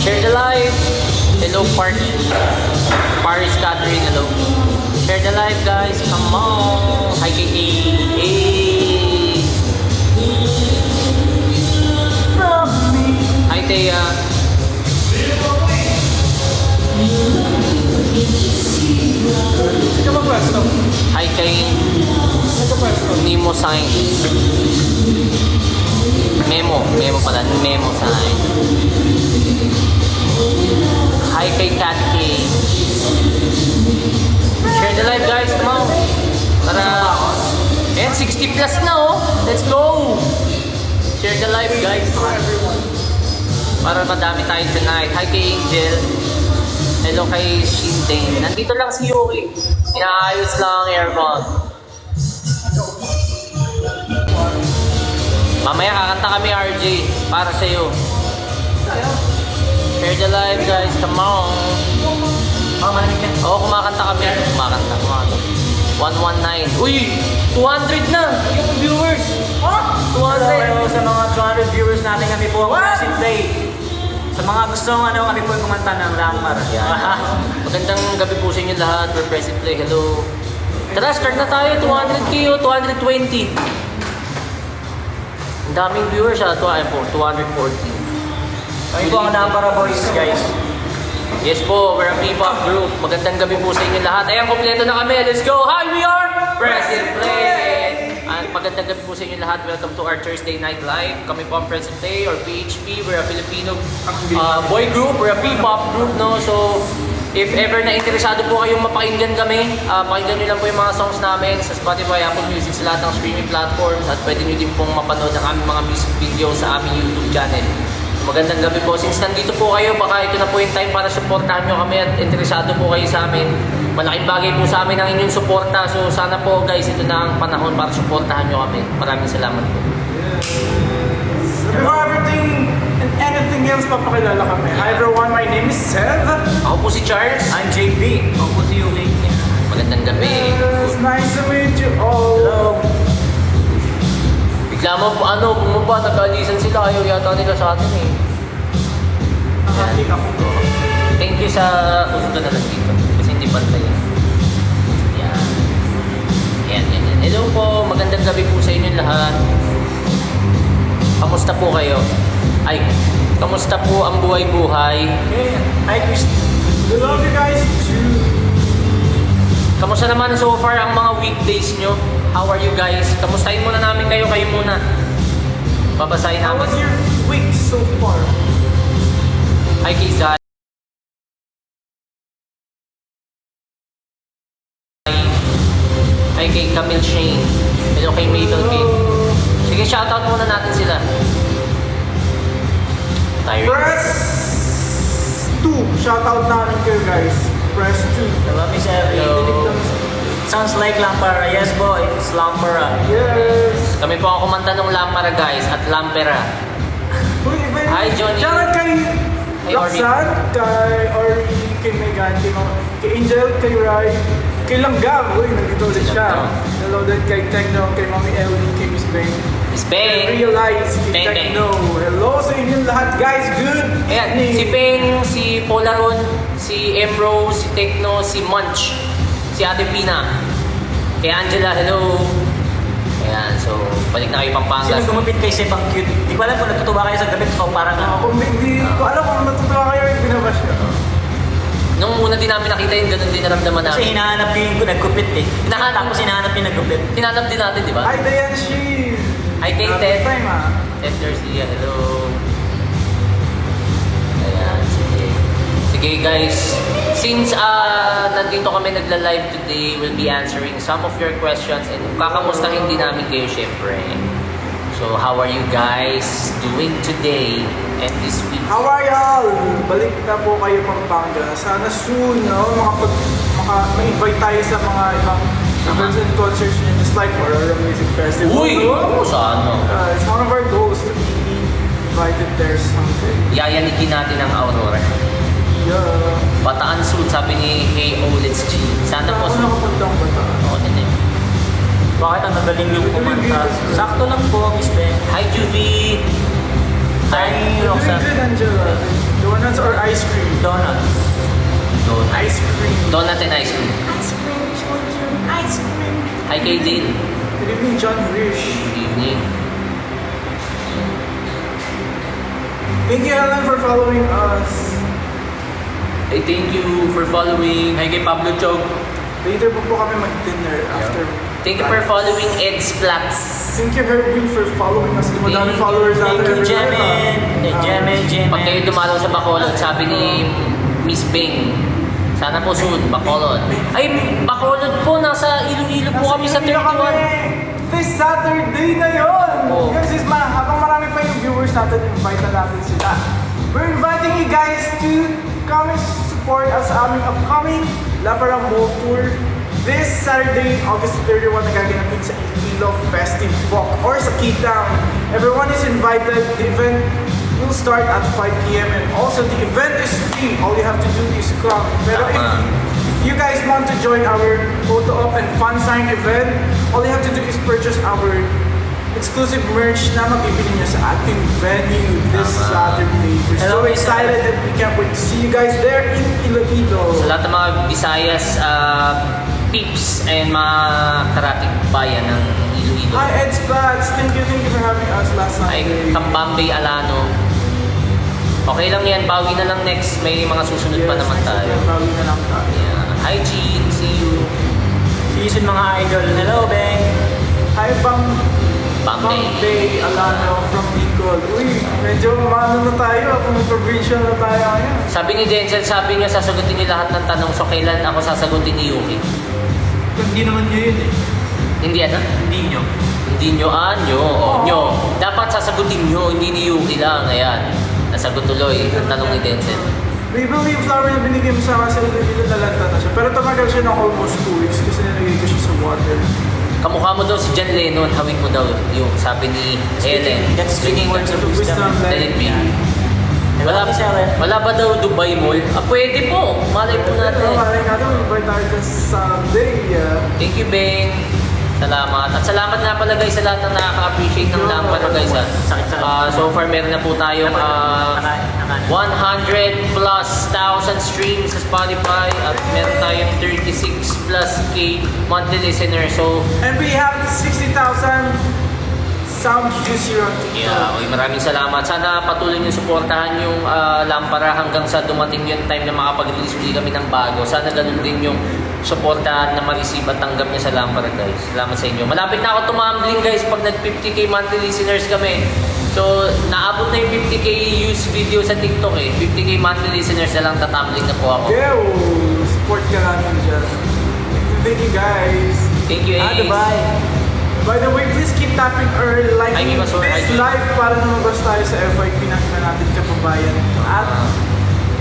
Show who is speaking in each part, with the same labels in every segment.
Speaker 1: Share the live. Hello, Paris Catherine, hello. Share the live, guys. Come on. Hi, Katie. Hey. Hi, Thea.
Speaker 2: Ikaw magpwesto.
Speaker 1: Hi, Kain.
Speaker 2: Nagpwesto.
Speaker 1: Nemo sign. Memo pala. Memo sign. Hi, kay Kat K. Share the live, guys. Come on. Para... And 60 plus na, oh. Let's go. Share the live, guys. Para madami tayo tonight. Hi, kay Angel. Hello kay Shindane. Nandito lang si Yuki. Inaayos lang ang aircon. Mamaya kakanta kami, RJ. Para sa'yo. Share the live, guys. Come on. Oo, kumakanta kami. Kumakanta. 119. Uy! 200 na! Yung viewers! 200!
Speaker 2: Hello sa mga 200 viewers natin, kami po ang Press and Play. Sa mga gustong kami po kumanta ng Langmar.
Speaker 1: Magandang gabi po sa inyo lahat. We're Press and Play. Hello. Tara, start na tayo. 200k o 220. Ang daming viewers ha. 214.
Speaker 2: Kami po ang Langmar Boys, guys.
Speaker 1: Yes po, we're a P-pop group. Magandang gabi po sa inyo lahat. Ayan, kompleto na kami. Let's go! Hi, we are Press and Play! And magandang gabi po sa inyo lahat. Welcome to our Thursday Night Live. Kami po ang Press and Play or PHP. We're a Filipino boy group. We're a P-pop group, no? So, if ever na interesado po kayong mapakinggan kami, pakinggan nyo lang po yung mga songs namin sa Spotify, Apple Music, sa lahat ng streaming platforms. At pwede nyo din pong mapanood ang aming mga music video sa aming YouTube channel. Magandang gabi po. Since nandito po kayo, baka ito na po yung time para supportahan nyo kami at interesado po kayo sa amin. Malaking bagay po sa amin ang inyong suporta. So sana po guys, ito na ang panahon para supportahan nyo kami. Maraming salamat po.
Speaker 2: Before everything and anything else, papakilala kami. Hi everyone, my name is Sev.
Speaker 1: Ako po si Charles.
Speaker 2: I'm JP. Ako po si Yuki.
Speaker 1: Magandang gabi.
Speaker 2: It's nice to meet you all. Hello.
Speaker 1: Bigla mo, bumaba, nagkaalisan sila. Ayaw yata nila sa atin eh.
Speaker 2: Nakakalik ako bro.
Speaker 1: Thank you sa uso na lang dito. Kasi hindi pantay. Yan. Yan. Hello po, magandang gabi po sa inyo lahat. Kamusta po kayo? Ay, kamusta po ang buhay-buhay?
Speaker 2: Okay. Hi Chris. We love you guys too.
Speaker 1: Kamusta naman so far ang mga weekdays nyo? How are you guys? Kamustahin muna namin kayo muna. Babasahin
Speaker 2: How
Speaker 1: namin.
Speaker 2: was your week so far?
Speaker 1: Hi Kizay. Hi kay Camille Shane. Hello kay Mabel Kate. Sige, shoutout muna natin sila. Tired.
Speaker 2: Press 2. Shoutout namin kayo guys. Press 2.
Speaker 3: Hello, Miss Ellie.
Speaker 1: Hello.
Speaker 3: Sounds like Lampara. Yes, boy. It's Lampara.
Speaker 2: Yes.
Speaker 1: Kami po ang kumanta ng Lampara guys at Lampera.
Speaker 2: Uy, iba yun.
Speaker 1: Hi, Johnny.
Speaker 2: Shoutout kay
Speaker 1: Hey, Ori.
Speaker 2: Roxanne, kay Ori, kay Megan, kay Angel, kay Rai, kay Langgam. Uy, nandito ulit siya. Hello din kay Techno, kay Mami Ellie, kay Miss Bang.
Speaker 1: Miss
Speaker 2: Kay
Speaker 1: Beng.
Speaker 2: Realize, kay
Speaker 1: Beng, Beng.
Speaker 2: Techno. Hello sa inyong lahat guys. Good
Speaker 1: Ayan,
Speaker 2: evening.
Speaker 1: si Peng, si Polaron, si Emro, si Techno, si Munch, si Ate Pina, kay Angela, hello. Ayan, so balik na kayo Pampanga.
Speaker 3: Sino gumupit kay Sepang Cute? Di ko alam kung natutuwa kayo sa gamit o parang
Speaker 2: Kung hindi ko alam kung natutuwa kayo, hindi na ba siya?
Speaker 1: Nung una din namin nakita yun, ganun din naramdaman
Speaker 3: Kasi
Speaker 1: namin.
Speaker 3: hinahanap yung nagkupit eh.
Speaker 1: Hinahanap.
Speaker 3: Tapos hinahanap yung nagkupit.
Speaker 1: Hinanap din natin, di ba?
Speaker 2: Hi, Dayan Shi.
Speaker 1: Hi kay
Speaker 2: Happy
Speaker 1: Ted.
Speaker 2: time ah.
Speaker 1: Ted Garcia, hello. Ayan, sige. Sige guys, since nandito kami nagla-live today, we'll be answering some of your questions and kakamustahin din namin kayo syempre. So, how are you guys doing today and this week?
Speaker 2: How are y'all? Balik na po kayo Pampanga. Sana soon, no? Ma-invite tayo sa mga ibang events and concerts niyo, just like Aurora Music Festival.
Speaker 1: Uy!
Speaker 2: no?
Speaker 1: Sa ano?
Speaker 2: It's one of our goals to be invited there someday.
Speaker 1: Yayanigin natin ang Aurora.
Speaker 2: Yeah.
Speaker 1: Bataan Soon, sabi ni Hey Olets G. Sana po
Speaker 2: Ako nakapuntang Bataan.
Speaker 1: Oo, din eh.
Speaker 3: Bakit ang nagaling yung kumanta? Sakto lang po, Miss Ben.
Speaker 1: Hi Juvie!
Speaker 3: Hi,
Speaker 2: Good,
Speaker 3: Roxanne.
Speaker 2: good, Angela. The one that's our
Speaker 3: donuts.
Speaker 1: Donut.
Speaker 2: Ice cream.
Speaker 1: Donut and ice cream.
Speaker 2: Ice cream, children. Ice cream.
Speaker 1: Hi kay Dean.
Speaker 2: Good evening, John Rish.
Speaker 1: Good evening.
Speaker 2: Thank you, Helen, for following us.
Speaker 1: Hey, thank you for following. Hi kay Pablo Chog.
Speaker 2: Later po kami mag-dinner after.
Speaker 1: Thank you for following Ed's Plats.
Speaker 2: Thank you, Herbie, for following us. Madami followers
Speaker 3: Thank
Speaker 2: natin.
Speaker 3: you, Jemin.
Speaker 1: Pag kayo dumalaw sa Bacolod, sabi ni Miss Bing, sana po soon, Bacolod. Ay, Bacolod po, nasa Iloilo po kami sa 31.
Speaker 2: This Saturday na yun!
Speaker 1: Oo.
Speaker 2: Yes, habang marami pa yung viewers natin, invite na natin sila. We're inviting you guys to come and support us sa aming upcoming Laparang Mall Tour. This Saturday, August 31, nagaganapin sa Iloilo Festive Walk or sa K-Town. Everyone is invited. The event will start at 5 p.m. and also the event is free. All you have to do is come. Pero if you guys want to join our photo op and fun sign event, all you have to do is purchase our exclusive merch na mabibili niyo sa ating venue this Saturday. We're so
Speaker 3: Hello,
Speaker 2: excited and we can't wait to see you guys there in Iloilo.
Speaker 1: Sa lahat ng mga Visayas peeps and mga karating bayan ng Iloilo.
Speaker 2: Hi, Ed Spats. Thank you for having us last
Speaker 1: Ay,
Speaker 2: Sunday.
Speaker 1: Kambambay Alano. Okay lang yan, bawi na lang next. May mga susunod pa naman tayo.
Speaker 2: Bawi na lang tayo.
Speaker 1: Yeah. Hi, Jean. See you.
Speaker 3: See you soon, mga idol. Hello, Beng.
Speaker 2: Hi, Bambay Alano from Bicol. Uy, medyo maano na tayo. Kung provincial na tayo ngayon.
Speaker 1: Sabi ni Denzel, sabi niya sasagutin niyo lahat ng tanong. So, kailan ako sasagutin ni Yuki?
Speaker 3: Hindi naman nyo yun eh.
Speaker 1: Hindi ano?
Speaker 3: Hindi nyo.
Speaker 1: Hindi nyo, nyo. O, nyo. Dapat sasagutin nyo, hindi ni Yuki lang. Ayan. Nasagot tuloy ang tanong ni Denzel.
Speaker 2: Maple leaf flower na binigay mo sa akin sa Iloilo nalanta na siya. Pero tumagal siya ng almost 2 weeks kasi nilagay ko siya sa water.
Speaker 1: Kamukha mo daw si John Lennon, hawig mo daw yung sabi ni Helen.
Speaker 3: That's speaking words of wisdom.
Speaker 1: Let it be. Wala ba daw Dubai Mall? Pwede po. Malay po
Speaker 2: Pero
Speaker 1: natin.
Speaker 2: maraming nga daw, invite tayo sa Sunday.
Speaker 1: Thank you, Beng. Salamat. At salamat nga pala guys sa lahat ng nakaka-appreciate ng Lampara guys. So far meron na po tayong 100 plus thousand streams sa Spotify at meron tayong 36 plus K monthly listeners. So
Speaker 2: And we have 60,000 sound views here on TikTok.
Speaker 1: yeah, maraming salamat. Sana patuloy niyo suportahan yung Lampara hanggang sa dumating yung time na makapag-release ulit kami ng bago. Sana ganun din yung suportahan na ma-receive at tanggap niya sa Lampara guys. Salamat sa inyo. Malapit na ako tumambling guys pag nag 50k monthly listeners kami. So, naabot na yung 50k views video sa TikTok eh. 50k monthly listeners na lang tatumbling na po ako.
Speaker 2: Yo, support ka namin dyan. Thank you guys.
Speaker 1: Thank you, Ace.
Speaker 3: Dubai.
Speaker 2: By the way, please keep tapping or liking
Speaker 1: Ay, Masor,
Speaker 2: this
Speaker 1: ay,
Speaker 2: live para lumabas tayo sa FYP na natin kapabayan at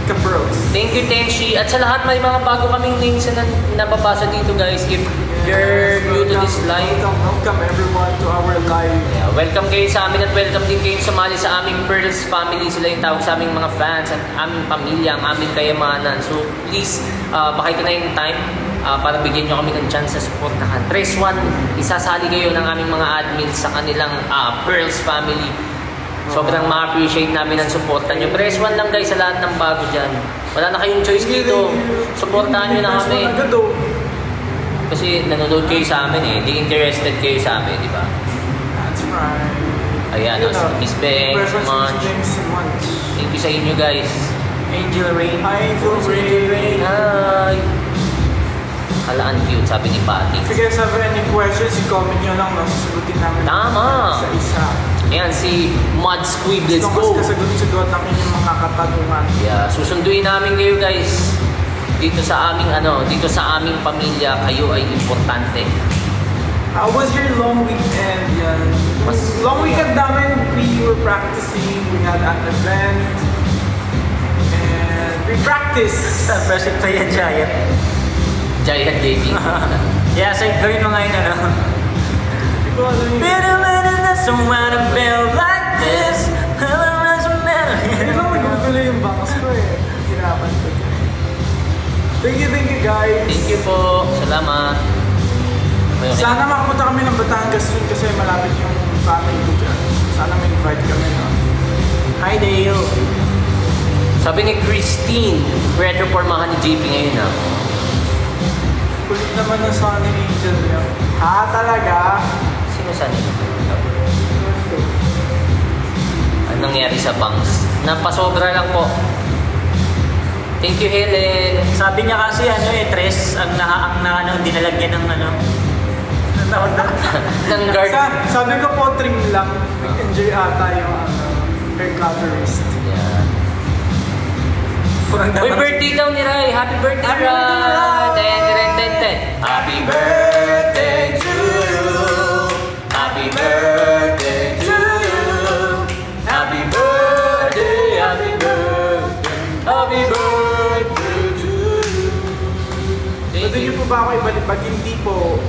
Speaker 2: ka-bros.
Speaker 1: Thank you, Tenshi. At sa lahat, may mga bago kaming names na nababasa dito guys. If you're new to this live,
Speaker 2: Welcome everyone to our live.
Speaker 1: yeah, welcome kayo sa amin at welcome din kayo sumali sa aming Pearls family. Sila yung tawag sa aming mga fans at aming pamilya, ang aming kayamanan. So please, baka ito na yung time para bigyan nyo kami ng chance sa supportahan. Press 1, isasali kayo ng aming mga admins sa kanilang Pearls family. Sobrang ma-appreciate namin ang suporta nyo. Press 1 lang guys sa lahat ng bago dyan. Wala na kayong choice dito. Supportahan nyo na kami. Kasi nanonood kayo sa amin eh. Di interested kayo sa amin, di ba?
Speaker 2: That's right.
Speaker 1: Ayan, Miss Beng, Munch. Thank you sa inyo guys.
Speaker 3: Angel Rain.
Speaker 2: Hi, Angel Rain.
Speaker 1: Hi! Kalaan cute, sabi ni Patty.
Speaker 2: If you guys have any questions, comment nyo lang. Sasagutin namin
Speaker 1: Tama.
Speaker 2: isa-isa.
Speaker 1: Ayan, si Mud Squib, let's go!
Speaker 2: Gusto kasagot-sagot ng inyong mga katanungan.
Speaker 1: Yeah, susunduin namin kayo guys. Dito sa aming pamilya, kayo ay importante.
Speaker 2: How was your long weekend? Yan. Long weekend namin, we were practicing, we had an event, and we practiced.
Speaker 3: Present pa yan, Giant.
Speaker 1: Giant baby.
Speaker 3: Yeah, so gawin mo ngayon ano. Better than someone to feel like this.
Speaker 2: Hindi lang magugulo yung bangs ko eh. Hirapan ko dyan. Thank you guys.
Speaker 1: Thank you po. Salamat. Okay, okay.
Speaker 2: Sana makapunta kami ng Batangas soon kasi malapit yung family ko dyan. Sana may invite kami no?
Speaker 3: Hi, Dale.
Speaker 1: Sabi ni Christine, retro pormahan ni JP ngayon ah.
Speaker 2: Kulit naman ng Sunny Angel niya. Ha, talaga?
Speaker 1: Sino saan yun? Anong nangyari sa banks? Napasobra lang po. Thank you, Helen.
Speaker 3: Sabi niya kasi tres, ang dinalagyan ng ang tawag doon?
Speaker 1: Ng guard.
Speaker 2: Sabi ko po, trim lang. Enjoy ata yung hair colorist.
Speaker 1: Yeah.
Speaker 3: Kurang
Speaker 1: Uy,
Speaker 3: dapat.
Speaker 1: birthday daw ni Rai. Happy birthday,
Speaker 2: Happy
Speaker 1: Rai.
Speaker 2: birthday, Rai.
Speaker 1: 10. Happy birthday to you. Happy birthday to you. Happy birthday, happy birthday. Happy birthday to you. Thank
Speaker 2: Pwede niyo
Speaker 1: you.
Speaker 2: po ba ako ibalik? Pag hindi po,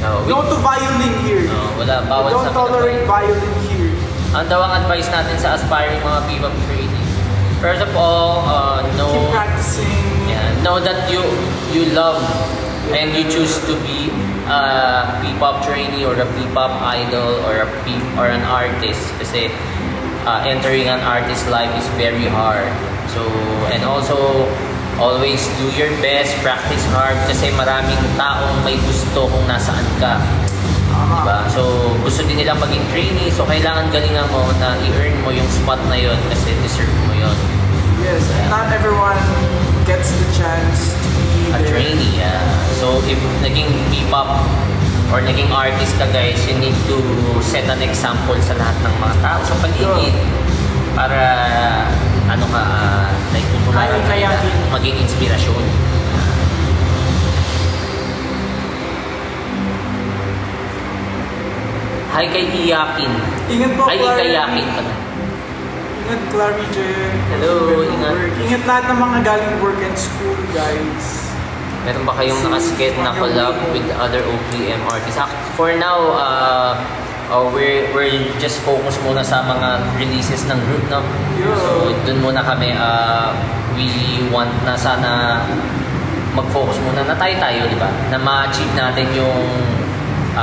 Speaker 1: Oh,
Speaker 2: no to violin here.
Speaker 1: wala, bawal
Speaker 2: Don't
Speaker 1: sa
Speaker 2: tolerate violin here.
Speaker 1: Ang daw ang advice natin sa aspiring mga P-pop training. First of all,
Speaker 2: Keep practicing.
Speaker 1: know that you love and you choose to be a P-pop trainee or a P-pop idol or or an artist kasi entering an artist life is very hard. So, and also always do your best, practice hard kasi maraming taong may gusto kung nasaan ka. Diba? So, gusto din nilang maging trainee, so kailangan galingan mo na i-earn mo yung spot na yon kasi deserve mo yon.
Speaker 2: Yes, not everyone gets the chance to be
Speaker 1: A
Speaker 2: there.
Speaker 1: trainee, yeah. So, if naging P-pop or naging artist ka guys, you need to set an example sa lahat ng mga tao sa paligid para like tutularan ka
Speaker 3: Kaya-
Speaker 1: nila, maging inspirasyon. Hi kay Iyakin.
Speaker 2: Ingat po,
Speaker 1: Ay,
Speaker 2: Clary.
Speaker 1: Ikayakin pala.
Speaker 2: Ingat, Clary Jen.
Speaker 1: Hello, ingat.
Speaker 2: Ingat lahat ng mga galing work and school, guys.
Speaker 1: Meron ba kayong nakasked na collab with other OPM artists? For now, we're just focus muna sa mga releases ng group, no?
Speaker 2: Yeah.
Speaker 1: So, dun muna kami, we want na sana mag-focus muna na tayo-tayo, di ba? Na ma-achieve natin yung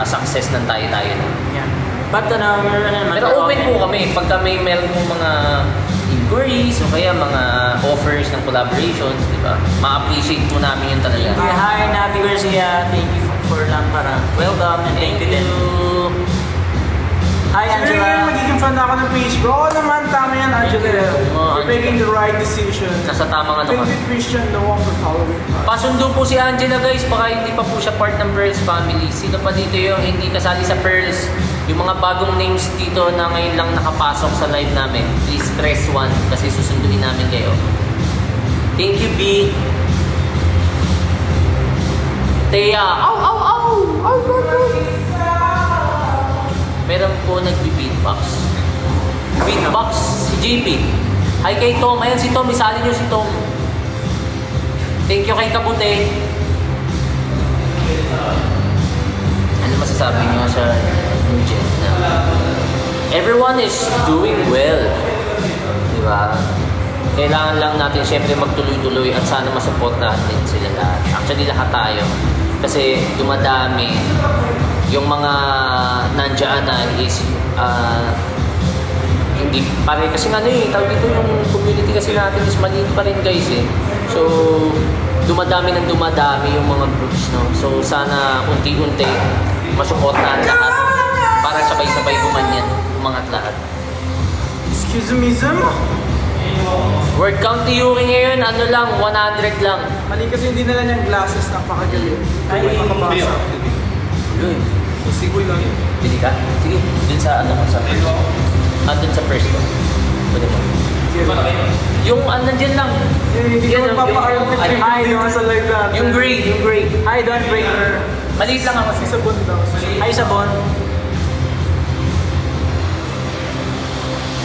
Speaker 1: success ng tayo-tayo. No?
Speaker 3: Yeah. But we're naman.
Speaker 1: Pero open po kami. Pagka meron po mga inquiries o kaya mga offers ng collaborations, di ba? Ma-appreciate po namin yun talaga.
Speaker 3: Hi, Navi Garcia. Thank you for parang welcome and thank you din. Hi,
Speaker 2: Sure,
Speaker 3: Angela.
Speaker 2: magiging fan ako ng page. Bro, oo naman, tama yan, Angela. You're making the right decision.
Speaker 1: Nasa tamang ano ka.
Speaker 2: Think with Christian, no one for following.
Speaker 1: Pasundo po si Angela guys, baka hindi pa po siya part ng Pearls family. Sino pa dito yung hindi kasali sa Pearls? Yung mga bagong names dito na ngayon lang nakapasok sa live namin, please press 1 kasi susunduin namin kayo. Thank you, B. Thea. Ow, ow, ow! Ow, ow, ow! Meron po nagbi-beatbox. Beatbox, si JP. Hi kay Tom. Ayan si Tom, isali nyo si Tom. Thank you kay Kabute. Ano masasabi nyo sa new gen na everyone is doing well. Di ba? Kailangan lang natin syempre magtuloy-tuloy at sana masuportahan din sila lahat. Actually lahat tayo. Kasi dumadami yung mga nandiyan na is hindi pare kasi nga tawag dito yung community kasi natin is maliit pa rin guys eh. So dumadami ng dumadami yung mga groups no. So sana unti-unti masuportahan lahat para sabay-sabay umanyan umangat lahat.
Speaker 2: Excuse me, Zim.
Speaker 1: Word count ni Yuri ngayon ano lang 100 lang.
Speaker 2: Mali kasi hindi nila niyang glasses, napakagaling. Ay, makabasa.
Speaker 1: Yun.
Speaker 2: Sigoy lang yun.
Speaker 1: Bili ka? Sige, dun sa ano sa first. Dun sa first ko. Pwede mo. Yung nandiyan lang.
Speaker 2: Hindi ko
Speaker 1: Yan,
Speaker 2: magpapa-armpit
Speaker 1: yung-
Speaker 2: yung dito sa live natin.
Speaker 1: Yung gray.
Speaker 3: Hi, Don Breaker.
Speaker 1: Maliit lang ako.
Speaker 2: Sa bund daw.
Speaker 3: Hi, Sabon.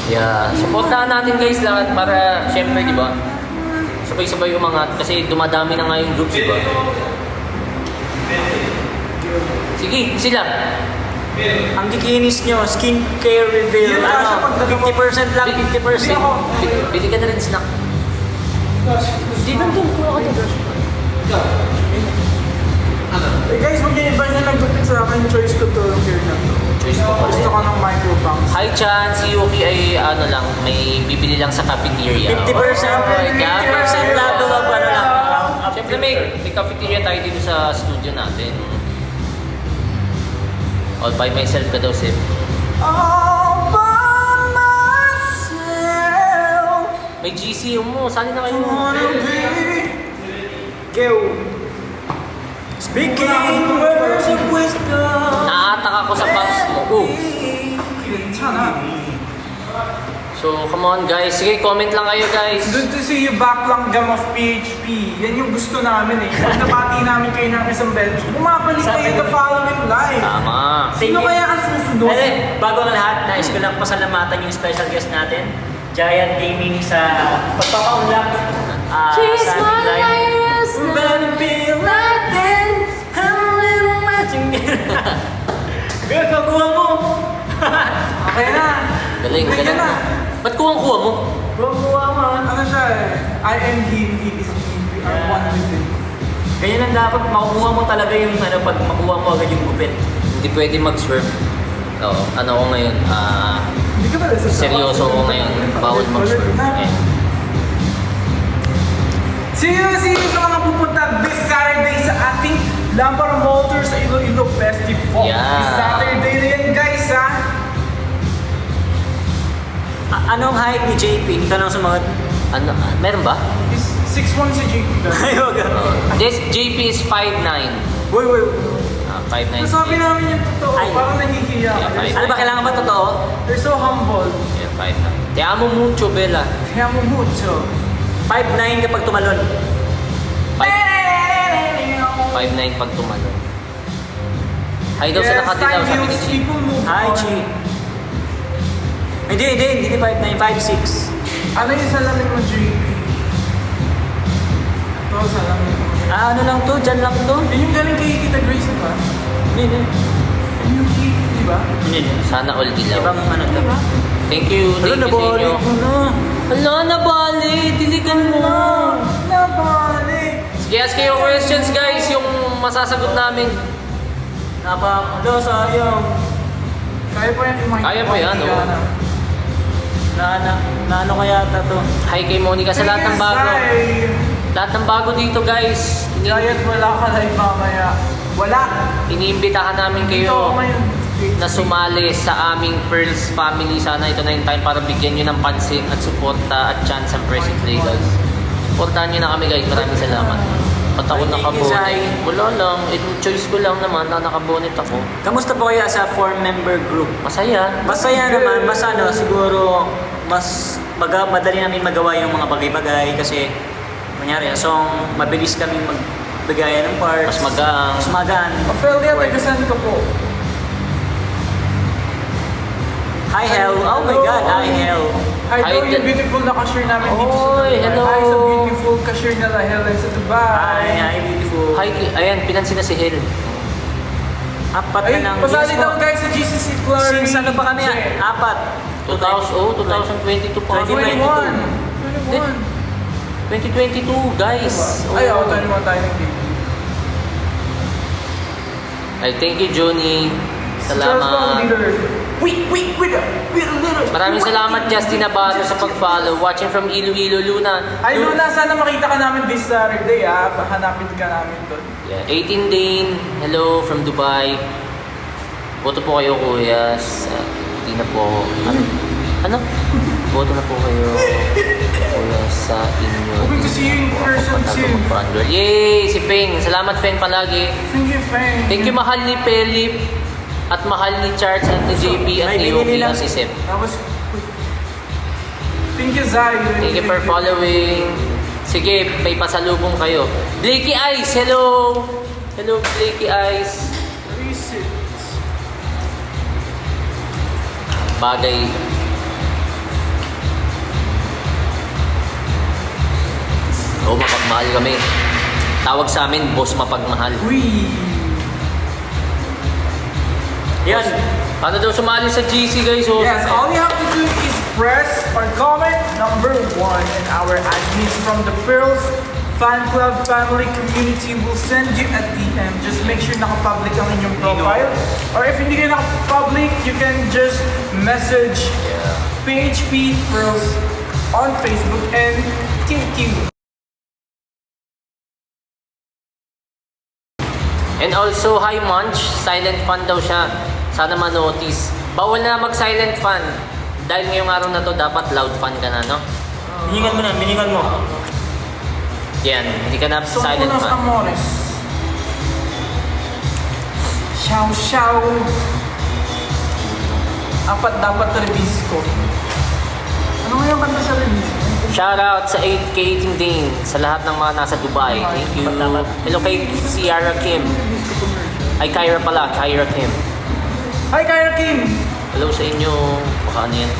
Speaker 1: Yeah, supportahan natin guys lahat para syempre, di ba? Sabay-sabay umangat kasi dumadami na nga yung groups, di ba? Sige, sila.
Speaker 3: Ang kikinis nyo, skincare reveal.
Speaker 2: Yun, kasi pag
Speaker 3: 50% lang, 50%.
Speaker 1: Bili ka na rin snack. Hindi nandun ko ako dito.
Speaker 2: Eh guys, huwag niyo iba na nagpapit sa akin. Choice ko to yung hair na to.
Speaker 1: choice ko pala
Speaker 2: Gusto ko
Speaker 1: yan.
Speaker 2: ng microbanks.
Speaker 1: Hi Chan, si Yuki ay ano lang, may bibili lang sa cafeteria.
Speaker 3: 50%,
Speaker 1: Alright,
Speaker 3: 50% level of ano lang.
Speaker 1: Siyempre may cafeteria tayo dito sa studio natin. All by myself ka daw, Sip.
Speaker 2: All by myself.
Speaker 1: May GC mo, sali na kayo.
Speaker 2: Wanna be. Go.
Speaker 3: Speaking words of wisdom.
Speaker 1: Naatak ako sa bangs mo. Oh.
Speaker 2: 괜찮아.
Speaker 1: So, come on guys. Sige, comment lang kayo guys.
Speaker 2: Good to see you back lang, Gam of PHP. Yan yung gusto namin eh. Pag nabati namin kayo ng isang bench, bumabalik kayo the following live.
Speaker 1: Tama.
Speaker 2: Sino kaya ang susunod?
Speaker 3: Eh, bago ang lahat, nais ko lang pasalamatan yung special guest natin, Giant Gaming sa pagpapaunlak sa ating live. We're gonna be like this, have a little matching. Good, makuha mo!
Speaker 2: Okay na.
Speaker 1: Galing,
Speaker 2: Okay
Speaker 1: galing.
Speaker 2: na.
Speaker 1: Ba't kuwang-kuha mo?
Speaker 3: Makuha mo.
Speaker 2: Ano siya eh? I am him, he is me, we are one with him.
Speaker 3: Ganyan ang dapat, makuha mo talaga yung ano, pag makuha mo agad yung gupit.
Speaker 1: Hindi pwede mag-swerve. Oo, ano ko ngayon?
Speaker 2: Hindi ka ba nasa
Speaker 1: Seryoso ko ngayon. Bawal mag-swerve. Eh.
Speaker 2: See you sa mga pupunta this Saturday sa ating Lampara Motors sa Iloilo Festival.
Speaker 1: Yeah.
Speaker 2: This Saturday na yan guys ha.
Speaker 3: Anong height ni JP? Hindi ka lang sumagot.
Speaker 1: Ano, meron ba?
Speaker 2: Is 6'1 si JP guys.
Speaker 3: Ayog.
Speaker 1: This JP is 5'9".
Speaker 3: Uy, uy.
Speaker 1: 5'9".
Speaker 2: Nasabi namin yung totoo,
Speaker 3: Ay.
Speaker 2: parang nahihiya
Speaker 1: Yeah,
Speaker 2: ka.
Speaker 1: fine.
Speaker 3: Ano ba, kailangan ba totoo?
Speaker 2: They're so humble.
Speaker 1: Yeah, 5'9". Te amo mucho, Bella.
Speaker 2: Kaya mo mucho.
Speaker 3: 5'9 kapag tumalon.
Speaker 1: 5'9" pag tumalon. Hi daw sa nakatilaw sa
Speaker 2: time heals
Speaker 1: Pinichi.
Speaker 2: people move
Speaker 3: Hi,
Speaker 2: on.
Speaker 3: Chi. Hindi 5'9, 5'6.
Speaker 2: Ano yung salamin mo, JP? Ito, salamin mo.
Speaker 3: Ano lang to? Dyan lang to?
Speaker 2: Yun yung galing kay Tita Grace, di ba?
Speaker 3: Hindi.
Speaker 2: Yun yung di ba?
Speaker 3: Hindi.
Speaker 1: Sana all dilaw.
Speaker 3: Ibang ano to?
Speaker 2: Di ba?
Speaker 1: Thank you sa inyo.
Speaker 3: nabalik mo na.
Speaker 1: Hala, nabali. Diligan mo.
Speaker 2: Nabalik!
Speaker 1: Sige, ask kayo questions guys. Yung masasagot namin.
Speaker 3: Napakalo, sayang.
Speaker 2: Kaya pa yan yung mga
Speaker 1: Kaya pa yan, oo.
Speaker 3: Na ano kaya to?
Speaker 1: Hi kay Monica sa lahat ng bago. Lahat ng bago dito guys.
Speaker 2: Giant, wala ka live mamaya. Wala!
Speaker 1: Iniimbitahan namin
Speaker 2: Ito
Speaker 1: kayo
Speaker 2: ngayon.
Speaker 1: na sumali sa aming Pearls family. Sana ito na yung time para bigyan nyo ng pansin at suporta at chance ang present play guys. Supportahan nyo na kami guys. Maraming salamat. Ba't ako
Speaker 3: Thank you,
Speaker 1: nakabonet?
Speaker 3: Zai.
Speaker 1: Wala lang. Choice ko lang naman na nakabonet ako.
Speaker 3: Kamusta po kaya sa 4-member group?
Speaker 1: Masaya.
Speaker 3: Masaya naman, mas ano, siguro mas madali namin magawa yung mga bagay-bagay kasi kunyari, song mabilis kami magbigay ng parts.
Speaker 1: Mas magang.
Speaker 3: Mas magaan.
Speaker 2: Ophelia, tagasan ka po.
Speaker 3: Hi, Hell. Oh my God, hi, Hell.
Speaker 2: Hi,
Speaker 1: Hi,
Speaker 2: daw yung beautiful na cashier namin dito sa
Speaker 1: Oy,
Speaker 2: Dubai.
Speaker 1: hello.
Speaker 2: Hi sa beautiful cashier nila, Helen sa Dubai.
Speaker 3: Hi, beautiful.
Speaker 1: Hi, ayan, pinansin na si Hel.
Speaker 3: Apat
Speaker 2: Ay,
Speaker 3: na lang.
Speaker 2: pasali
Speaker 3: Yes,
Speaker 2: daw
Speaker 3: po.
Speaker 2: guys sa GCC Clary.
Speaker 3: Since ano pa kami? Apat.
Speaker 1: 2022 pa.
Speaker 3: 2022.
Speaker 2: 21.
Speaker 1: 2022, guys.
Speaker 2: Ay, ako, 21 tayo ng baby.
Speaker 1: Ay, thank you, Johnny. Salamat.
Speaker 2: Wait, leader.
Speaker 1: Maraming salamat, Justin Navarro, sa pag-follow. Watching from Iloilo, Luna.
Speaker 2: Ay, Luna, sana makita ka namin this Saturday, ha? Hanapin ka namin doon.
Speaker 1: Yeah, 18 Dane. Hello from Dubai. Boto po kayo, kuya. Hindi na po. Ano? Boto na po kayo, kuya, sa inyo.
Speaker 2: Hoping to see you in person soon.
Speaker 1: Yay! Si Feng. Salamat, Feng, palagi.
Speaker 2: Thank you, Frank.
Speaker 1: Thank you, mahal ni Pelip. At mahal ni Charles at ni JP at ni
Speaker 3: May
Speaker 1: Yogi
Speaker 3: binili lang.
Speaker 1: at si Sep.
Speaker 2: Tapos, thank you, Zai.
Speaker 1: Thank you for following. Sige, may pasalubong kayo. Blakey Eyes, hello! Hello, Blakey Eyes.
Speaker 2: Reset.
Speaker 1: Bagay. Oo, mapagmahal kami. Tawag sa amin, boss mapagmahal.
Speaker 2: Uy.
Speaker 3: Yan.
Speaker 1: Paano daw sumali sa GC guys? Oh.
Speaker 2: Yes, all you have to do is press or comment number 1 and our admins from the Pearls fan club, family, community will send you a DM. Just make sure naka-public ang inyong profile. Or if hindi kayo naka-public, you can just message PHP Pros on Facebook and TQ.
Speaker 1: And also, hi Munch, silent fan daw siya. Sana ma-notice. Bawal na mag-silent fan. Dahil ngayong araw na to, dapat loud fan ka na, no?
Speaker 3: Biningan mo na, biningan mo.
Speaker 1: Yan, hindi ka na
Speaker 2: So,
Speaker 1: silent
Speaker 2: unos
Speaker 1: fan.
Speaker 2: amores. Xiao xiao. Apat dapat release ko. Ano nga yung kanta sa release ko?
Speaker 1: Shoutout sa 8K18 Dane sa lahat ng mga nasa Dubai. Thank you. Hello kay Ciara Kim. Ay, Kyra pala. Kyra Kim.
Speaker 2: Hi, Kyra Kim!
Speaker 1: Hello sa inyo. Baka ano yan?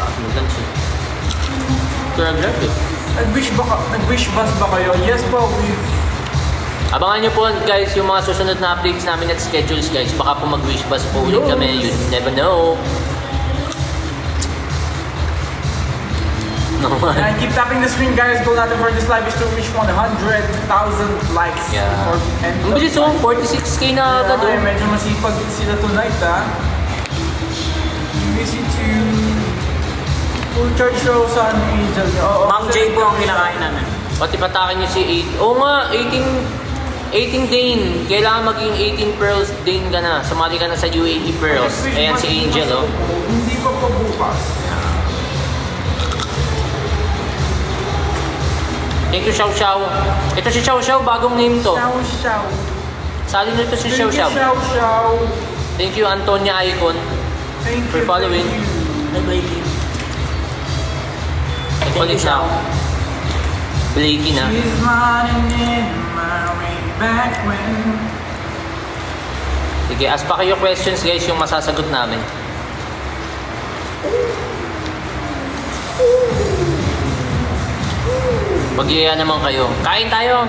Speaker 1: Taas mo lunch eh. Grab eh.
Speaker 2: Nag-wish bus ba kayo? Yes po,
Speaker 1: Abangan nyo po guys yung mga susunod na updates namin at schedules guys. Baka po mag-wish bus po ulit kami. You never know. No man.
Speaker 2: And keep tapping the screen, guys. Goal natin for this live is to reach 100,000 likes.
Speaker 1: Yeah.
Speaker 2: Before we end
Speaker 1: Ang bilis oh, 46k na agad
Speaker 2: Ay,
Speaker 1: oh.
Speaker 2: medyo masipag sila tonight, ha? Busy to full church show sa Angel. Oo,
Speaker 3: Mang J po ang kinakain namin.
Speaker 1: Pati patakin nyo si 8. Oo nga, 18 Dane. Kailangan maging 18 Pearls Dane ka na. Sumali ka na sa UAE Pearls. Ayan si Angel oh.
Speaker 2: Hindi pa pa bukas.
Speaker 1: Thank you, Xiao Xiao. Ito si Xiao Xiao, bagong name to.
Speaker 2: Xiao Xiao.
Speaker 1: Sali nito si Xiao Xiao.
Speaker 2: Xiao Xiao.
Speaker 1: Thank you, Antonia Icon.
Speaker 2: Thank
Speaker 1: For
Speaker 2: you.
Speaker 1: following.
Speaker 2: Thank you.
Speaker 3: Ay, Blakey.
Speaker 1: Nagpalit na ako. Blakey na.
Speaker 2: She's running in my way back when.
Speaker 1: Sige, ask pa kayo questions guys yung masasagot namin. Mag-iaya naman kayo. Kain tayo!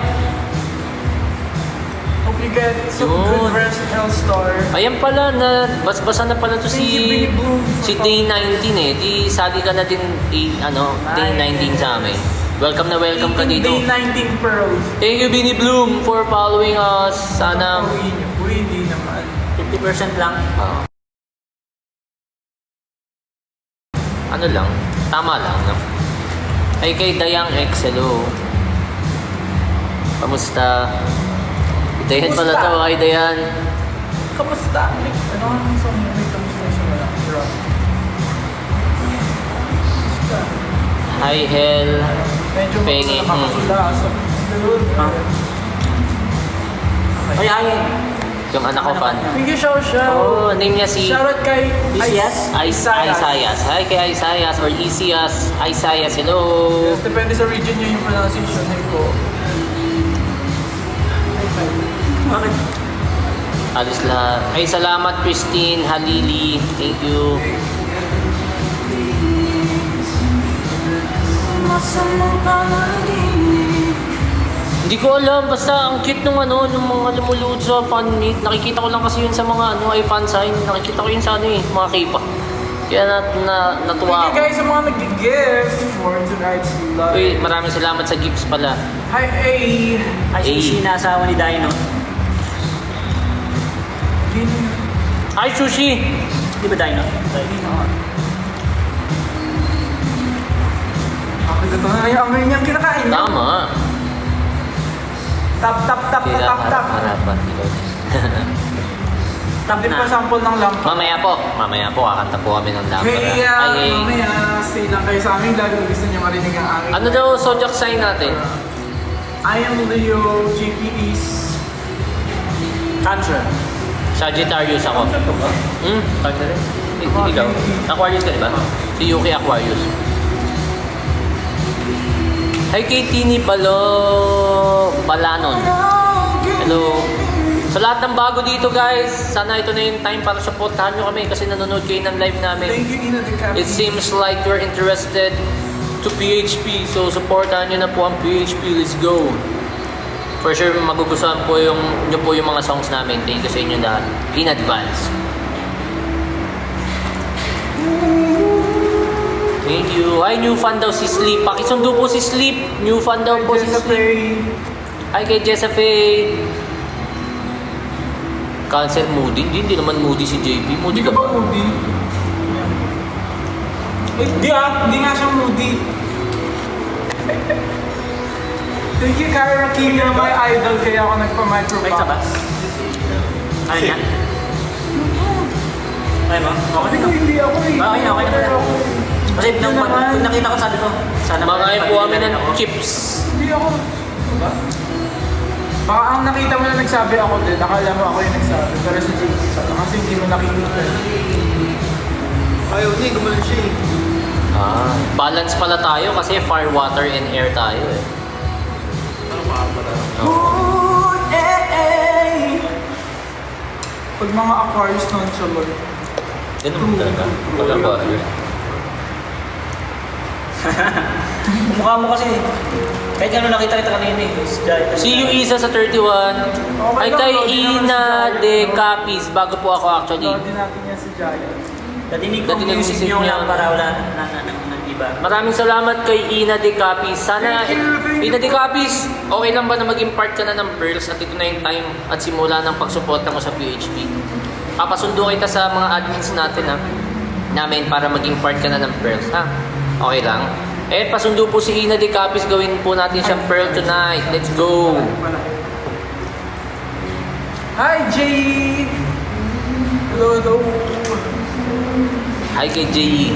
Speaker 2: Hope you get some
Speaker 1: Yun.
Speaker 2: good rest, Hellstar.
Speaker 1: Ayan pala, na basbasan na pala to
Speaker 2: Thank you, Billy Bloom.
Speaker 1: si Day 19 eh. Di sali ka na din Day 19 sa amin. Welcome na welcome ka dito.
Speaker 2: Day 19 Pearls.
Speaker 1: Thank you Binny Bloom for following us. Sana
Speaker 2: Uy, hindi naman.
Speaker 3: 50% lang.
Speaker 1: ano lang, tama lang no. Ay kay Dayang X, hello. Kamusta? Dayan pala to, hi Dayan.
Speaker 2: Kamusta? Ano ang song mo? May kamusta siya wala. Kamusta?
Speaker 1: Hi Hel.
Speaker 2: Medyo
Speaker 1: Pengi.
Speaker 2: nakakasula.
Speaker 3: Ay, ay.
Speaker 1: Yung anak ko fan.
Speaker 2: Thank you, Xiao Xiao.
Speaker 1: Oh, name niya si
Speaker 2: Shoutout kay
Speaker 3: Isias?
Speaker 1: Isaias. Hi kay Isaias or Isias. Isaias, hello.
Speaker 2: Yes, depende sa region niya yung pronunciation ko.
Speaker 3: Bakit?
Speaker 1: Alis lahat. Ay, salamat Christine, Halili. Thank you. Hindi ko alam, basta ang cute nung nung mga lumulod sa fan meet. Nakikita ko lang kasi yun sa mga ay fan sign. Nakikita ko yun sa mga K-pop. Kaya natuwa
Speaker 2: Thank you
Speaker 1: ako.
Speaker 2: guys sa mga nag-gifts for tonight's live.
Speaker 1: Uy, maraming salamat sa gifts pala.
Speaker 2: Hi, A.
Speaker 3: Ay, Sushi na asawa ni Dino.
Speaker 1: Hi, Sushi!
Speaker 3: Di ba Dino?
Speaker 2: Bakit ito na yung amoy niyang kinakain niya?
Speaker 1: Tama.
Speaker 2: Tap, tap, tap,
Speaker 1: Kaya
Speaker 2: tap, tap.
Speaker 1: harapan.
Speaker 3: Tap
Speaker 2: Hindi pa
Speaker 3: na.
Speaker 2: sample ng lampa.
Speaker 1: Mamaya po, kakanta po kami ng dapat.
Speaker 2: Kaya, mamaya, stay lang kayo sa amin. Lalo gusto niyo marinig ang aming.
Speaker 1: Ano daw zodiac sign natin?
Speaker 2: I am Leo, JP is...
Speaker 3: Cancer.
Speaker 1: Sagittarius ako. Cancer rin? Ikaw? Aquarius ka diba? Si Yuki Aquarius. Hi kay Tini Balanon. Hello. Sa lahat ng bago dito guys, sana ito na yung time para supportahan nyo kami kasi nanonood kayo ng live namin.
Speaker 2: Thank you, Ina de Cap.
Speaker 1: It seems like you're interested to PHP, so supportahan nyo na po ang PHP. Let's go! For sure, magugustuhan po nyo po yung mga songs namin. Thank you sa inyo lahat. In advance. Thank you. you. Ay, new fan daw si Sleep. Pakisundo po si Sleep. New fan daw po si Sleep. Ay, kay Jessa Faye. Cancel Moody. Hindi naman Moody si JP. Moody
Speaker 2: Hindi ka ba moody? Hindi nga siya moody. Thank you, Kara Rakilla, my idol, kaya ako
Speaker 3: Wait,
Speaker 2: nagpa-microphone.
Speaker 3: sa ba? Ano yan? Ay mo? Okay na.
Speaker 2: Hindi ako eh.
Speaker 3: Okay na, okay na.
Speaker 2: Pero ako eh.
Speaker 3: Kasi nung pag nakita ko sabi ko, sana
Speaker 1: Mga po kami ng chips.
Speaker 2: Hindi ako. Diba? Baka ang nakita mo na nagsabi ako din, akala mo ako yung nagsabi. Pero si JP pala, kasi hindi mo nakikita. Ayaw niya, gumaling siya eh.
Speaker 1: Balance pala tayo kasi fire, water, and air tayo eh.
Speaker 2: Ooh, eh. Pag mga Aquarius nonchalant.
Speaker 1: Ganun talaga. Wala ba?
Speaker 3: Mukha mo kasi. Kahit gano'n nakita kita kanina eh.
Speaker 1: See you Isa sa 31. Ay kay Ina de Capis. Bago po ako actually.
Speaker 2: Lodi natin yan si Giant.
Speaker 3: Nadinig ko
Speaker 1: Nadinig
Speaker 3: music
Speaker 1: music
Speaker 3: nyo
Speaker 1: niya.
Speaker 3: lang para wala ng iba.
Speaker 1: Maraming salamat kay Ina de Capis. Sana,
Speaker 2: Thank you.
Speaker 1: Ina de Capis, okay lang ba na maging part ka na ng Pearls at ito na yung time at simula ng pagsuporta mo sa PHP? Papasundo kita sa mga admins natin namin para maging part ka na ng Pearls ha? Okay lang? Eh, pasundo po si Ina de Capis, gawin po natin siyang Pearl tonight. Let's go!
Speaker 2: Hi, Jay! Hello.
Speaker 1: Hi kay Jay.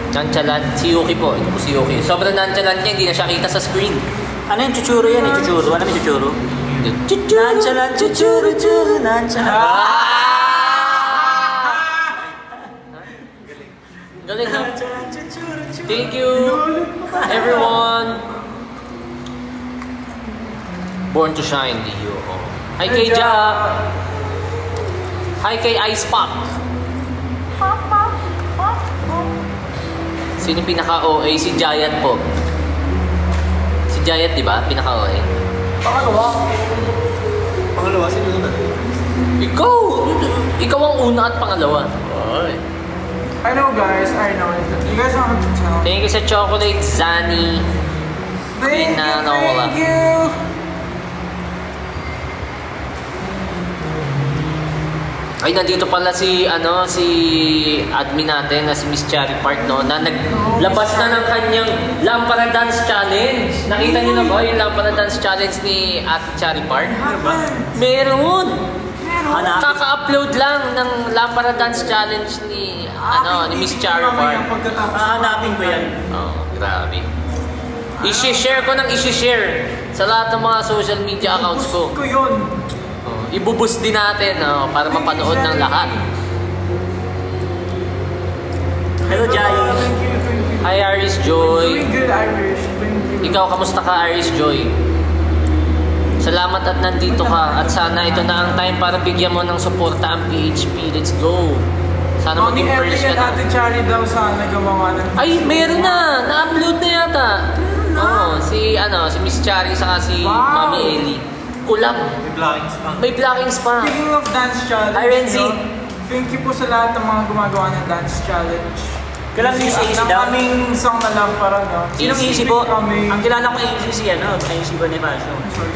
Speaker 1: Nonchalant. Si Yuki po. Ito po si Yuki. Sobrang nonchalant niya, hindi na siya kita sa screen.
Speaker 3: Ano yung chuchuro yan eh? Chuchuro? Ano yung chuchuro? Nonchalant, chuchuro, chuchuro, nonchalant.
Speaker 1: Galing ha? Thank you, everyone. Born to shine, Leo. Oh. Hi kay Ja. Hi kay Ice Pop. Sino pinaka-OA? Si Giant po. Si Giant, di ba? Pinaka-OA.
Speaker 2: Pangalawa, sino na?
Speaker 1: Ikaw! Ikaw ang una at pangalawa. Oy.
Speaker 2: I know guys, I know. You guys don't have to tell.
Speaker 1: Thank you sa chocolate, Zani.
Speaker 2: Thank
Speaker 1: na nawala.
Speaker 2: you.
Speaker 1: Ay, nandito pala si admin natin na si Miss Cherry Park, no? Na naglabas na ng kanyang Lampara Dance Challenge. Nakita niyo na ba yung Lampara Dance Challenge ni Ate Cherry Park? Meron! Kaka-upload lang ng Lampara Dance Challenge ni Miss Cherry Park.
Speaker 3: Hanapin ko yan.
Speaker 1: Oh, grabe. I-share ko ng i-share sa lahat ng mga social media accounts ko.
Speaker 2: Ko yun.
Speaker 1: Oh, ibuboost din natin para mapanood ng lahat.
Speaker 3: Hello, Jai.
Speaker 2: Thank you.
Speaker 1: Hi, Aris Joy.
Speaker 2: Doing good, Irish. Thank you.
Speaker 1: Ikaw, kamusta ka, Aris Joy? Salamat at nandito ka. At sana ito na ang time para bigyan mo ng suporta ang PHP. Let's go. Sana
Speaker 2: Mami
Speaker 1: maging
Speaker 2: Eric
Speaker 1: first ka
Speaker 2: and
Speaker 1: na.
Speaker 2: Ate Chari daw sana gumawa ng...
Speaker 1: Ay, meron na! Na-upload na yata. Oo, si Miss Chari saka si
Speaker 2: Wow.
Speaker 1: Mami Ellie. Collab. May blockings pa.
Speaker 2: Speaking of dance challenge,
Speaker 1: Hi, Renzi.
Speaker 2: thank you po sa lahat ng mga gumagawa ng dance challenge.
Speaker 3: Kailan si Easy
Speaker 2: Ang
Speaker 3: daw?
Speaker 2: aming song na lang para no.
Speaker 3: Sinong Easy po? Ang kilala ko Easy si Easy Bonifacio.
Speaker 2: Sorry.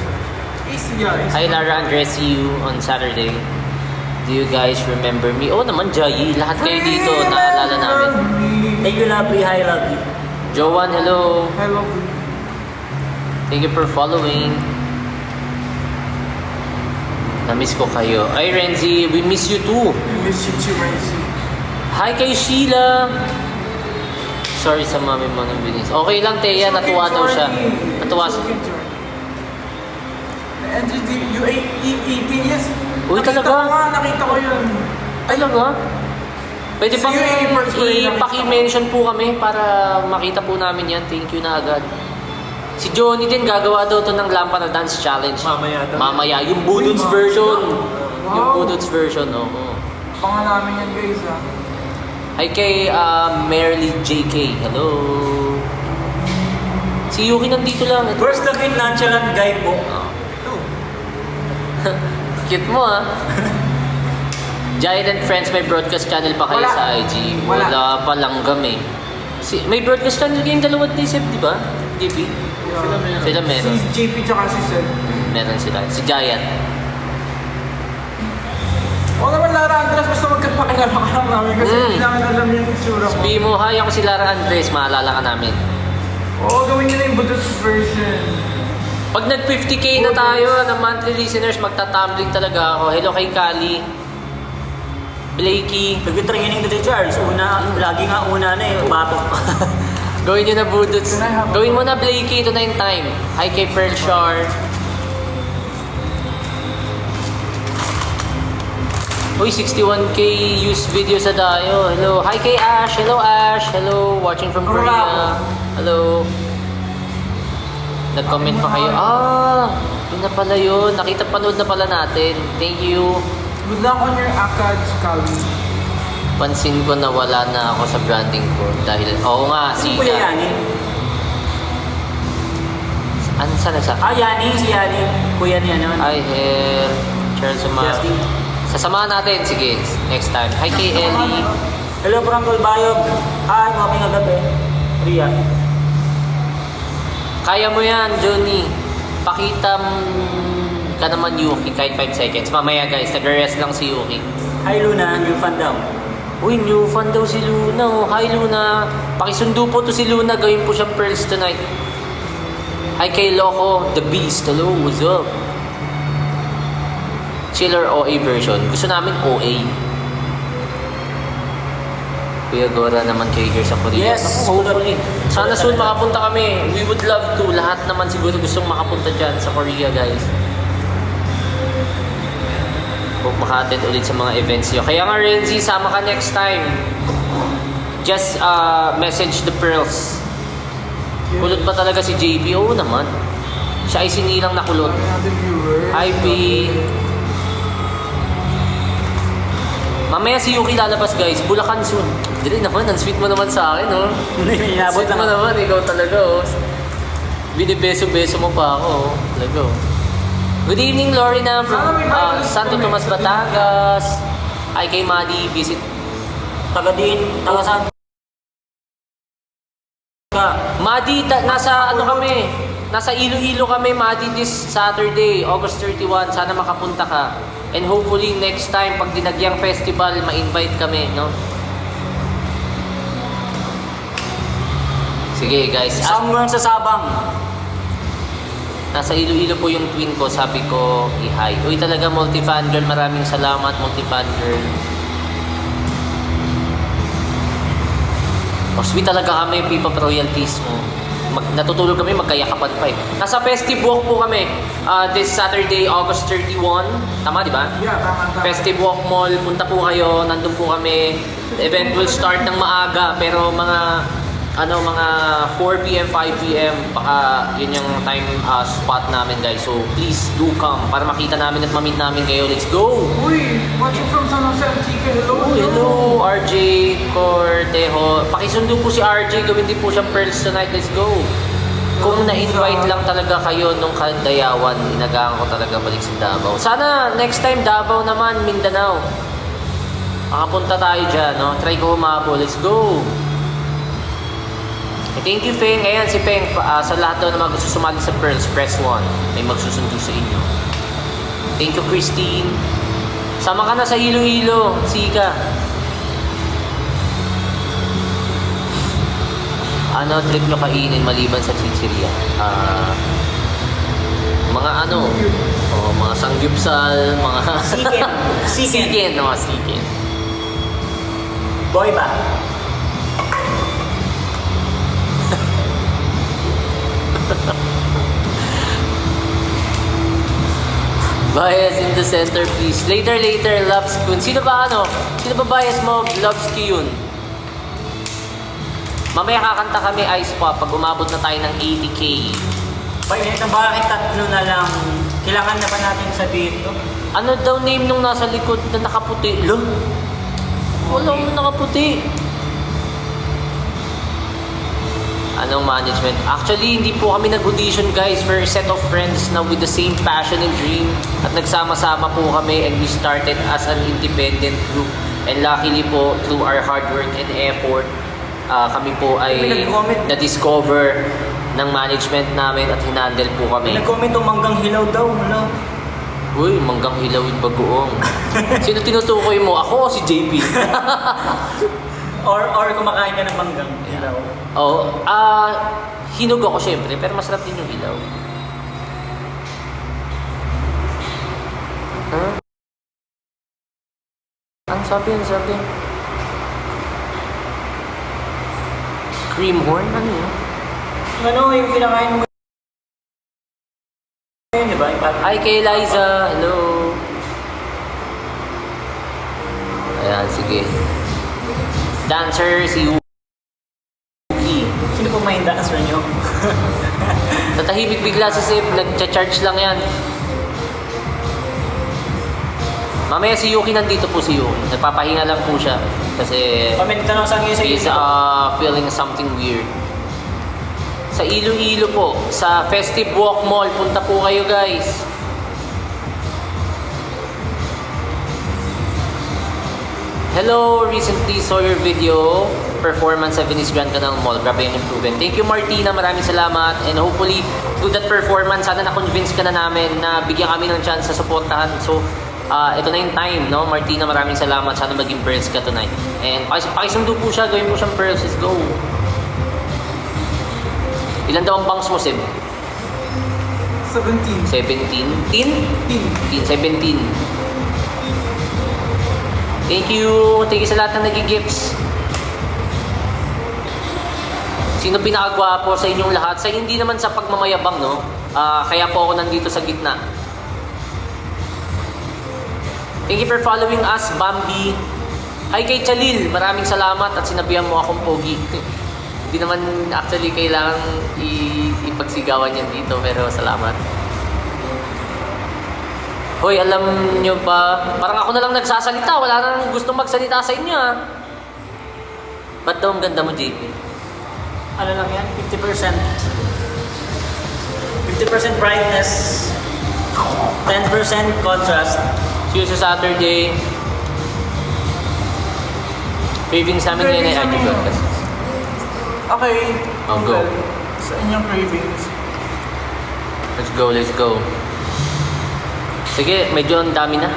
Speaker 2: Easy, yeah. Easy.
Speaker 1: Hi, Lara Andres. See you on Saturday. Do you guys remember me? Oo naman, Jai. Lahat kayo dito. Naalala namin.
Speaker 3: Thank you, lovely. Hi, lovely.
Speaker 1: Joanne, hello.
Speaker 2: Hello.
Speaker 1: Thank you for following. Na-miss ko kayo. Ay, Renzi, we miss you too.
Speaker 2: I miss you too, Renzi.
Speaker 1: Hi kay Sheila. Sorry sa mami mo ng bilis. Okay lang, Teya. Natuwa daw siya. Natuwa siya.
Speaker 2: NGD, you 18 years?
Speaker 1: Uy, talaga?
Speaker 2: Nakita ko yun.
Speaker 1: Ay, talaga? Pwede
Speaker 2: So,
Speaker 1: bang
Speaker 2: yung imports ko rin nakita
Speaker 1: ipaki-mention po kami para makita po namin yan. Thank you na agad. Si Johnny din gagawa daw to ng Lampara Dance Challenge.
Speaker 2: Mamaya daw.
Speaker 1: Mamaya. Yung Budots version. Yung Budots version, oo.
Speaker 2: Pangan namin yan guys ah.
Speaker 1: Hi kay Merly JK. Hello. Si Yuki nandito lang.
Speaker 3: Where's the kid nonchalant guy po?
Speaker 1: Cute mo Giant and Friends, may broadcast channel pa kayo
Speaker 2: Wala.
Speaker 1: sa IG?
Speaker 2: Wala.
Speaker 1: Wala pa langgam eh. May broadcast channel kayong dalawa ni Seb, di ba? JP? Sila meron.
Speaker 2: Si JP tsaka si Seb.
Speaker 1: Meron sila. Si Giant.
Speaker 2: O naman Lara Andres, basta magkapakilala ka lang namin kasi hindi namin alam yung itsura ko.
Speaker 1: Sabihin mo, hi, ako si Lara Andres, maalala ka namin.
Speaker 2: Oo, gawin nyo na yung Budots version.
Speaker 1: Pag nag 50k na tayo ng monthly listeners, magta-tumbling talaga ako. Hello kay Kali. Blakey.
Speaker 3: Nag-training to the Charles. Lagi nga una na eh. Batok.
Speaker 1: Gawin nyo na budots. Gawin mo na Blakey to 9 time. Hi kay Pearl Shard. Uy, 61k used video sa dayo. Hello. Hi kay Ash. Hello Ash. Hello. Watching from Korea. Hello. Nag-comment pa kayo. Yun na pala yun. Panood na pala natin. Thank you.
Speaker 2: Good luck on your ACADS, Kali.
Speaker 1: Pansin ko na wala na ako sa branding ko dahil, oo nga, si
Speaker 3: Kuya Yani.
Speaker 1: Ano saan nagsa?
Speaker 3: Yani. Si Yani. Kuya niya naman.
Speaker 1: Hi, Hel. Charles Umar.
Speaker 3: Justin.
Speaker 1: Sasamahan natin. Sige, next time. Hi kay Ellie.
Speaker 3: Hello, Prangkol Bayog. Hi, mga gabi. Ria.
Speaker 1: Kaya mo yan, Johnny. Pakita ka naman, Yuki, kahit 5 seconds. Mamaya, guys, nag-rest lang si Yuki.
Speaker 3: Hi, Luna. New fan daw.
Speaker 1: Uy, new fan daw si Luna. Oh. Hi, Luna. Pakisundo po to si Luna. Gawin po siyang pearls tonight. Hi kay Loco, the Beast. Hello, what's up? Chiller OA version. Gusto namin OA. Kuya Gora naman kayo here sa Korea.
Speaker 3: Yes,
Speaker 1: Hopefully. Sana soon makapunta kami. We would love to. Lahat naman siguro gustong makapunta dyan sa Korea, guys. Hope maka-attend ulit sa mga events nyo. Kaya nga, Renzi, sama ka next time. Just message the pearls. Kulot ba talaga si JP? Oo naman. Siya ay sinilang na kulot.
Speaker 2: Another viewer.
Speaker 1: Hi, B. Mamaya si Yuki lalabas, guys. Bulacan soon. Dili naman, ang sweet mo naman sa akin, oh.
Speaker 3: Inabot
Speaker 1: Sweet
Speaker 3: lang
Speaker 1: mo
Speaker 3: ako.
Speaker 1: naman, ikaw talaga, oh. Binibeso-beso mo pa ako, oh. Talaga, oh. Good evening, Lorena from Santo Tomas, Batangas. Hi kay Madi, visit.
Speaker 3: Taga saan? Ka.
Speaker 1: Madi, nasa ano kami? Nasa Iloilo kami, Madi, this Saturday, August 31. Sana makapunta ka. And hopefully next time, pag Dinagyang Festival, ma-invite kami, no? Sige, guys.
Speaker 3: Hanggang sa Sabang.
Speaker 1: Nasa Iloilo po yung twin ko, sabi ko, i-hi. Uy, talaga, multi-fan girl. Maraming salamat, multi-fan girl. Oh, sweet talaga kami, Pipa Royalties mo. Natutulog kami, magkayakapan pa eh. Nasa Festive Walk po kami. This Saturday, August 31. Tama, di ba?
Speaker 2: Yeah, tama.
Speaker 1: Festive Walk Mall, punta po kayo, nandun po kami. The event will start ng maaga, pero mga 4 p.m., 5 p.m. Baka yun yung time spot namin, guys. So, please do come para makita namin at ma-meet namin kayo. Let's go!
Speaker 2: Uy, watching from San Jose, Antique. Hello.
Speaker 1: Oh, hello, RJ Cortejo. Pakisundo po si RJ, gawin din po siyang pearls tonight. Let's go! Kung na-invite lang talaga kayo nung Dayawan, inagahan ko talaga balik sa Davao. Sana next time Davao naman, Mindanao. Makapunta tayo dyan, no? Try ko humabol. Let's go! Thank you, Feng. Ayan, si Feng. Sa lahat daw na mga gusto sumali sa Pearls, press 1. May magsusundo sa inyo. Thank you, Christine. Sama ka na sa Iloilo. Sika. Ano trip nyo kainin maliban sa chichiria? Mga mga sangyupsal, mga...
Speaker 3: Siken.
Speaker 1: Siken, no, siken.
Speaker 3: Boy ba?
Speaker 1: Bias in the center, please. Later, Lovski. Sino ba bias mo? Lovski yun. Mamaya kakanta kami, Ice Pop, pag umabot na tayo ng 80k.
Speaker 3: Pag bakit tatlo na lang? Kailangan na ba natin sabihin to?
Speaker 1: Ano daw name nung nasa likod na nakaputi? Lo? Walang nakaputi. Anong management? Actually, hindi po kami nag-audition, guys. We're a set of friends na with the same passion and dream. At nagsama-sama po kami and we started as an independent group. And luckily po, through our hard work and effort, kami po ay
Speaker 3: May nag-comment.
Speaker 1: na-discover ng management namin at hinandle po kami.
Speaker 3: Nag-comment o manggang hilaw daw. Wala.
Speaker 1: Uy, manggang hilaw yung bagoong. Sino tinutukoy mo? Ako o si JP?
Speaker 3: Or kumakain ka ng manggang hilaw.
Speaker 1: Oo. Hinog ako syempre, pero masarap din yung hilaw. Huh? Ang sabi? Cream horn? Ano yun?
Speaker 3: Ano yung kinakain mo? Yun, di ba?
Speaker 1: Hi kay Liza. Hello. Ayan, sige. Dancer, si Yuki.
Speaker 3: Sino po may dancer nyo?
Speaker 1: Natahimik bigla si Sip. Nagcha-charge lang yan. Mamaya si Yuki nandito po si Yuki. Nagpapahinga lang po siya. Kasi
Speaker 3: Pamenta lang sa akin sa
Speaker 1: he's feeling something weird. Sa Iloilo po, sa Festive Walk Mall, punta po kayo guys. Hello, recently saw your video performance sa Venice Grand Canal Mall. Grabe yung improvement. Thank you Martina, maraming salamat. And hopefully, through that performance, sana na-convince ka na namin na bigyan kami ng chance sa supportahan. So, ito na yung time, no? Martina, maraming salamat. Sana maging pearls ka tonight. And pakisundo po siya, gawin po siyang pearls. Let's go. Ilan daw ang bangs mo, Seb?
Speaker 2: 17.
Speaker 1: 17? Teen? 17. Thank you. Thank you sa lahat ng nag-gifts. Sino pinakagwapo sa inyong lahat? Sa hindi naman sa pagmamayabang, no? Kaya po ako nandito sa gitna. Thank you for following us, Bambi. Hi kay Chalil. Maraming salamat at sinabihan mo akong pogi. Hindi naman actually kailangan ipagsigawan yan dito, pero salamat. Hoy, alam nyo ba, parang ako na lang nagsasalita, wala nang gustong magsalita sa inyo Ba't daw ang ganda mo, JP?
Speaker 3: Ano lang yan? 50%. 50% brightness. 10% contrast.
Speaker 1: See you sa Saturday. Craving sa amin ngayon ay Adyo Broadcast.
Speaker 2: Okay.
Speaker 1: I'll go.
Speaker 2: Sa inyong cravings.
Speaker 1: Let's go. Sige, medyo ang dami na.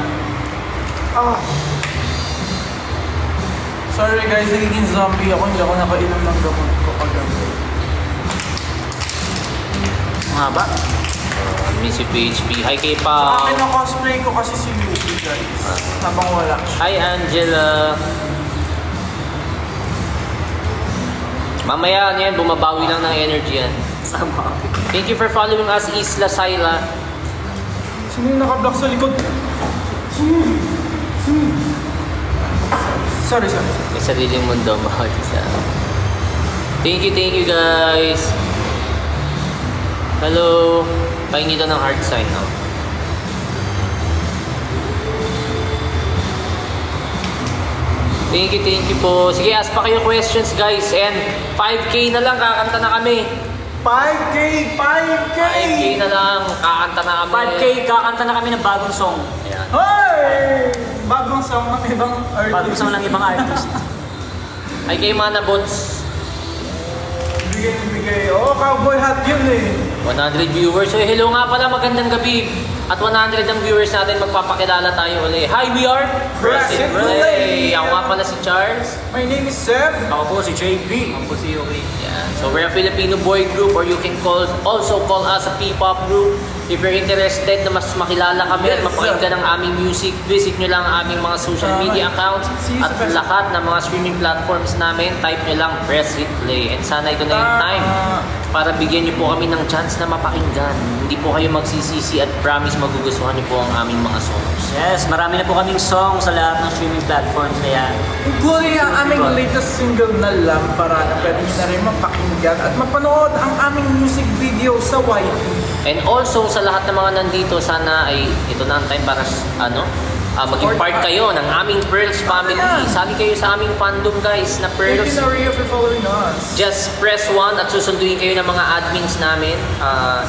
Speaker 2: Sorry guys, nagiging zombie ako. Hindi ako nakainom ng gamot ko kagabi.
Speaker 1: Ang haba. Miss you, PHP. Hi kay
Speaker 2: Akin
Speaker 1: Pao.
Speaker 2: ang cosplay ko kasi si Yuki guys. Habang wala.
Speaker 1: Hi Angela. Mamaya ano yan, bumabawi lang ng energy yan. Thank you for following us, Isla Saila.
Speaker 2: Sino yung nakablock sa likod? Sorry.
Speaker 1: May sariling mundo ang bawat isa. Thank you guys. Hello. Pahingi daw ng heart sign now. Thank you po. Sige, ask pa kayo questions guys. And 5K na lang, kakanta na kami.
Speaker 2: 5K!
Speaker 1: 5K na lang, kakanta na kami.
Speaker 3: 5K, kakanta na kami ng bagong song.
Speaker 1: Ayan.
Speaker 2: Hoy! Bagong song ng ibang artist.
Speaker 3: Bagong song ng ibang artist.
Speaker 1: Ay kay Mana Bots.
Speaker 2: Bigay. Oh, cowboy hat yun eh.
Speaker 1: 100 viewers. So, hello nga pala, magandang gabi. At 100 ang viewers natin, magpapakilala tayo ulit. Hi, we are
Speaker 2: Present Play.
Speaker 1: Ako nga pala si Charles.
Speaker 2: My name is Seb.
Speaker 3: Ako po si JP.
Speaker 1: Ako po si Yuki. Yan. So, we're a Filipino boy group, or you can also call us a P-pop group. If you're interested na mas makilala kami at
Speaker 2: Yes,
Speaker 1: mapakinggan ang aming music, visit nyo lang ang aming mga social media accounts
Speaker 2: See you
Speaker 1: at
Speaker 2: sa Facebook.
Speaker 1: lahat ng mga streaming platforms namin. Type nyo lang Press It Play. And sana ito na yung time para bigyan nyo po kami ng chance na mapakinggan. Hindi po kayo magsisisi at promise magugustuhan nyo po ang aming mga songs.
Speaker 3: Yes, marami na po kaming song sa lahat ng streaming platforms. Kaya,
Speaker 2: Including ang aming latest single na Lampara na pwede nyo na rin mapakinggan at mapanood ang aming music video sa YT.
Speaker 1: And also sa lahat ng mga nandito, sana ay ito na ang time para maging part kayo ng aming Pearls family. Sali kayo sa aming fandom guys na
Speaker 2: Thank
Speaker 1: Pearls.
Speaker 2: you Naria for following us.
Speaker 1: Just press 1 at susunduin kayo ng mga admins namin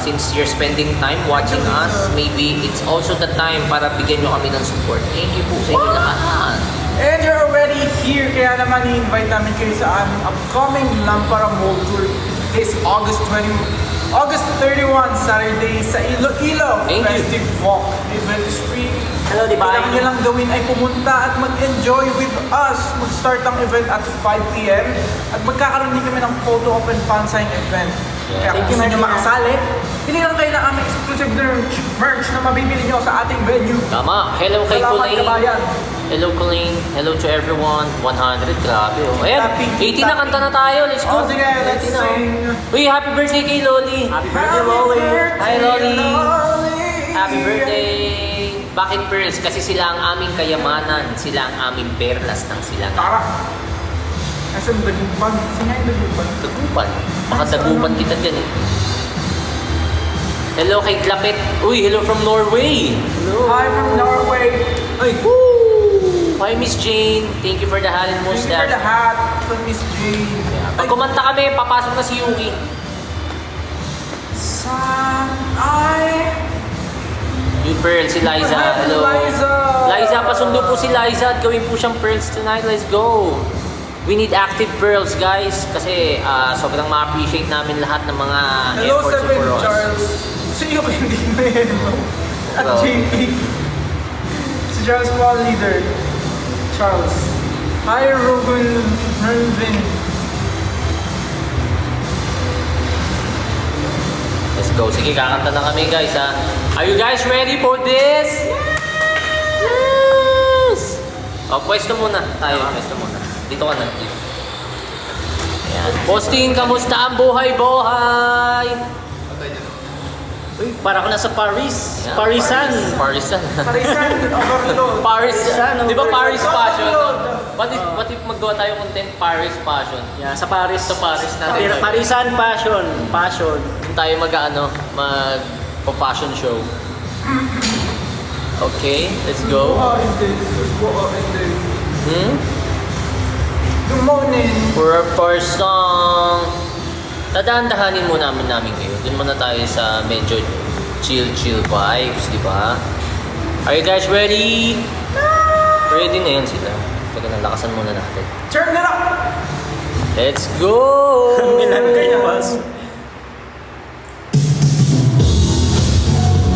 Speaker 1: since you're spending time watching us. Maybe it's also the time para bigyan nyo kami ng support. Thank you po sa inyo lahat.
Speaker 2: And you're already here, kaya naman i-invite namin kayo sa aming upcoming Lampara Mall Tour this August 31, Saturday sa Iloilo.
Speaker 1: Thank you.
Speaker 2: Festive Walk. Event is free.
Speaker 3: Hello, di ba?
Speaker 2: Kailangan nyo lang gawin ay pumunta at mag-enjoy with us. Mag-start ang event at 5 p.m. At magkakaroon din kami ng photo op and fan sign event. Kaya kung gusto nyo makasali, pili lang kayo ng aming exclusive merch na mabibili nyo sa ating venue.
Speaker 1: Tama. Hello kay
Speaker 2: Salamat,
Speaker 1: Colleen.
Speaker 2: kabayan.
Speaker 1: Hello Colleen. Hello to everyone. 100, grabe oh. Ayan,
Speaker 2: Happy,
Speaker 1: 80 na kanta na tayo. Let's go.
Speaker 2: Oh, sige, let's
Speaker 1: 80 na, oh.
Speaker 2: sing.
Speaker 1: Uy, happy birthday kay Loli.
Speaker 3: Happy birthday, Loli!
Speaker 1: Hi, Loli. Happy birthday. Bakit pearls? Kasi sila ang aming kayamanan. Sila ang aming perlas ng silangan.
Speaker 2: Tara. Nasaan dagupan? Sino yung dagupan?
Speaker 1: Dagupan. Baka dagupan kita dyan eh. Hello kay Klapet. Uy, hello from Norway. Hello.
Speaker 2: Hi from Norway.
Speaker 1: Ay, woo! Hi, Miss Jane. Thank you for the hat and
Speaker 2: Thank you for
Speaker 1: mustache.
Speaker 2: the hat from Miss Jane.
Speaker 1: Pag kumanta kami, papasok na si Yuki. Yung Pearl, si Liza. Hello.
Speaker 2: Liza.
Speaker 1: Liza, pasundo po si Liza at gawin po siyang Pearls tonight. Let's go. We need active Pearls, guys. Kasi sobrang ma-appreciate namin lahat ng mga
Speaker 2: Hello,
Speaker 1: efforts
Speaker 2: Seven
Speaker 1: for us.
Speaker 2: Charles. Sino yung hindi na yun, no? At
Speaker 1: Hello.
Speaker 2: JP. Si Charles Paul Leader. Charles. Hi, Ruben Mervin.
Speaker 1: Let's go. Sige, kakanta na kami, guys, ha. Are you guys ready for this? Yes! O, pwesto muna. Tayo, pwesto muna. Dito ka na. Dito. Ayan. Posting, kamusta ang buhay-buhay?
Speaker 3: Uy, para ko nasa Paris.
Speaker 1: Ayan,
Speaker 3: Parisan.
Speaker 1: Parisan.
Speaker 2: Parisan, overload.
Speaker 1: Paris.
Speaker 3: Parisan,
Speaker 1: Di ba Paris fashion?
Speaker 2: overload.
Speaker 1: What if maggawa tayo content Paris fashion?
Speaker 3: Yeah, sa Paris.
Speaker 1: Sa Paris natin.
Speaker 3: Parisan fashion. Fashion.
Speaker 1: Doon tayo mag-fashion show. Okay, let's go.
Speaker 2: What is this? What is this?
Speaker 1: Hmm?
Speaker 2: Good morning.
Speaker 1: For our first song, tadahan-dahanin muna namin kayo. Doon muna tayo sa medyo chill vibes, di ba? Are you guys ready? Ready na yan sila. Teka, nalakasan muna natin.
Speaker 2: Turn it up.
Speaker 1: Let's go!
Speaker 3: Milan kayo, boss.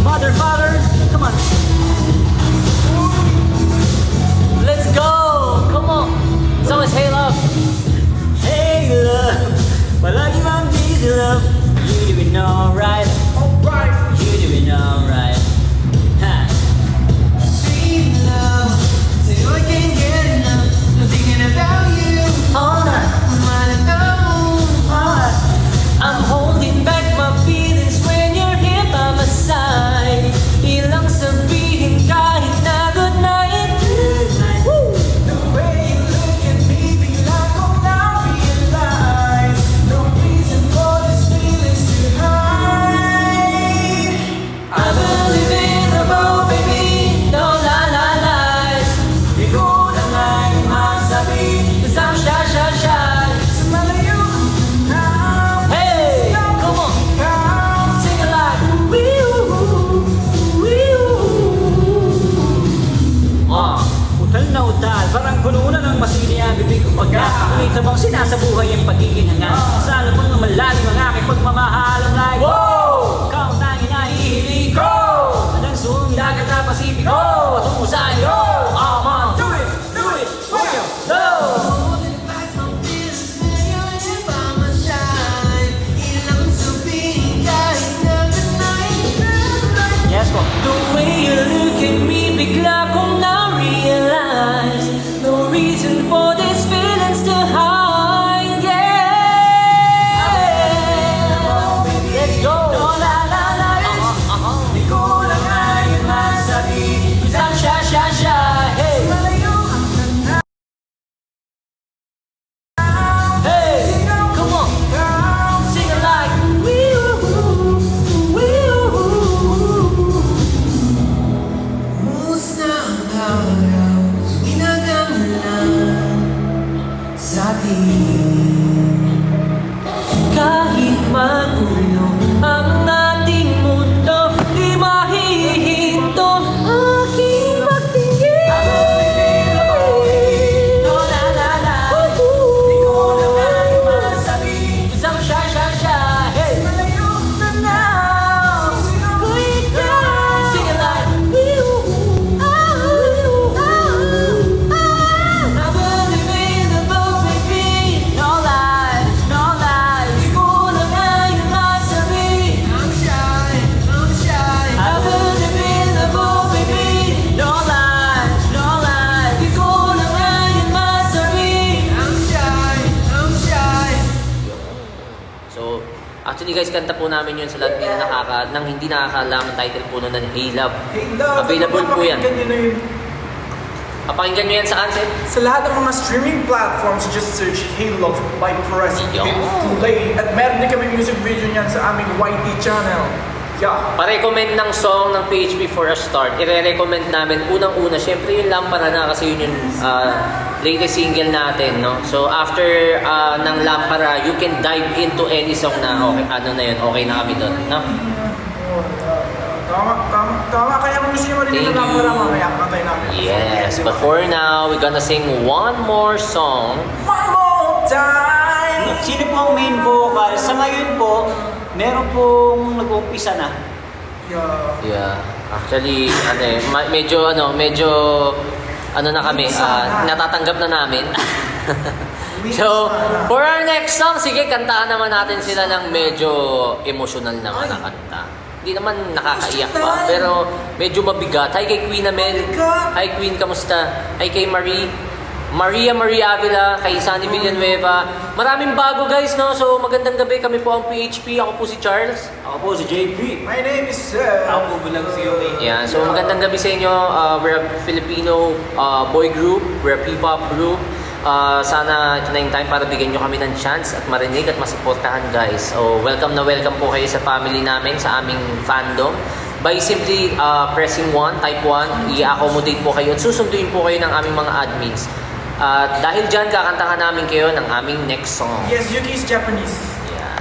Speaker 3: Mother, father, come on.
Speaker 1: Let's go! Come on! Someone say love!
Speaker 3: Hey, love. Palagi mong busy, love. You doing alright.
Speaker 2: Alright.
Speaker 3: You doing alright. Ha.
Speaker 4: Sweet love, say I can't get enough. I'm thinking about you
Speaker 3: All night.
Speaker 4: all alone.
Speaker 3: All night.
Speaker 1: I'm holding back my feelings when you're here by my side. Ilang sabihin kahit na good night.
Speaker 3: Good night.
Speaker 2: The way you look at me, bigla kong na-realize no reason for this feelings to hide.
Speaker 1: I believe in love, baby. Don't lie, lies. Di ko na nga'y masabi. 'Cause I'm shy.
Speaker 2: Sa malayo na
Speaker 1: Hey! Come on!
Speaker 2: ikaw.
Speaker 1: Sing it like wee-oo.
Speaker 3: Utal na utal, parang puno na ng masini ang bibig ko pagka Ito bang sinasabuhay ang pagiging hanga Sa alam mong malalim ang aking pagmamahal I'm like,
Speaker 1: Wow!
Speaker 3: Ikaw ang tanging nahihilig
Speaker 1: Go!
Speaker 3: Hanggang suong dagat na Pasipiko
Speaker 1: Tungo sa iyo!
Speaker 3: Do it! Do it! Go!
Speaker 4: Holding back my feelings when you're here by my side. Ilang sabihin kahit na good night.
Speaker 3: Yes po.
Speaker 1: The way you look at me, bigla kong na-realize no reason for these feelings to hide, yeah. Let's go.
Speaker 3: Don't lie, lie, lie.
Speaker 1: Di ko lang ngayon masabi, 'cause I'm shy, hey. Hey, come on. Sing it like wee-oo.
Speaker 4: Who's now?
Speaker 1: Actually guys, kanta po namin yun sa lahat ng hindi nakakalaman title po nun na Hey Love.
Speaker 2: Hey love,
Speaker 1: Available po yan.
Speaker 2: papakinggan nyo na yun.
Speaker 1: Papakinggan nyo yan saan, Seth?
Speaker 2: Sa lahat ng mga streaming platforms, just search Hey Love by President
Speaker 1: Yo.
Speaker 2: Play. At meron din kami music video niyan sa aming YT channel. Yeah.
Speaker 1: Pa-recommend ng song ng PHP for a start. I-recommend namin unang-una, syempre yung Lampara na kasi yun yung latest single natin, no? So after ng Lampara, you can dive into any song na okay, ano na yun, okay na kami doon, no?
Speaker 2: Tama. Kaya kung gusto nyo marinig
Speaker 1: Thank
Speaker 2: na lang
Speaker 1: you.
Speaker 2: para mamaya katay namin.
Speaker 1: Yes, but for now, we're gonna sing one more song.
Speaker 2: One more time!
Speaker 3: Sino po ang main vocal? Sa ngayon po, meron pong nag-uumpisa na.
Speaker 2: Yeah.
Speaker 1: Yeah, actually, medyo na kami, natatanggap na namin. So, for our next song, sige, kantaan naman natin sila ng medyo emotional naman na kanta. Hindi naman nakakaiyak pa, pero medyo mabigat. Hi kay Queen Amel. Hi Queen, kamusta? Hi kay Maria Avila, kay Sunny Villanueva. Maraming bago guys, no? So, magandang gabi. Kami po ang PHP. Ako po si Charles.
Speaker 3: Ako po si JP.
Speaker 2: My name is Sir.
Speaker 3: Ako po bilang si Yoki.
Speaker 1: Yeah, so magandang gabi sa inyo. We're a Filipino boy group. We're a P-pop group. Sana ito na yung time para bigyan nyo kami ng chance at marinig at masuportahan guys. So welcome po kayo sa family namin, sa aming fandom. By simply pressing 1, type 1, i-accommodate po kayo at susunduin po kayo ng aming mga admins. Dahil dyan, kakantahan namin kayo ng aming next song.
Speaker 2: Yes, Yuki is Japanese.
Speaker 1: Yeah.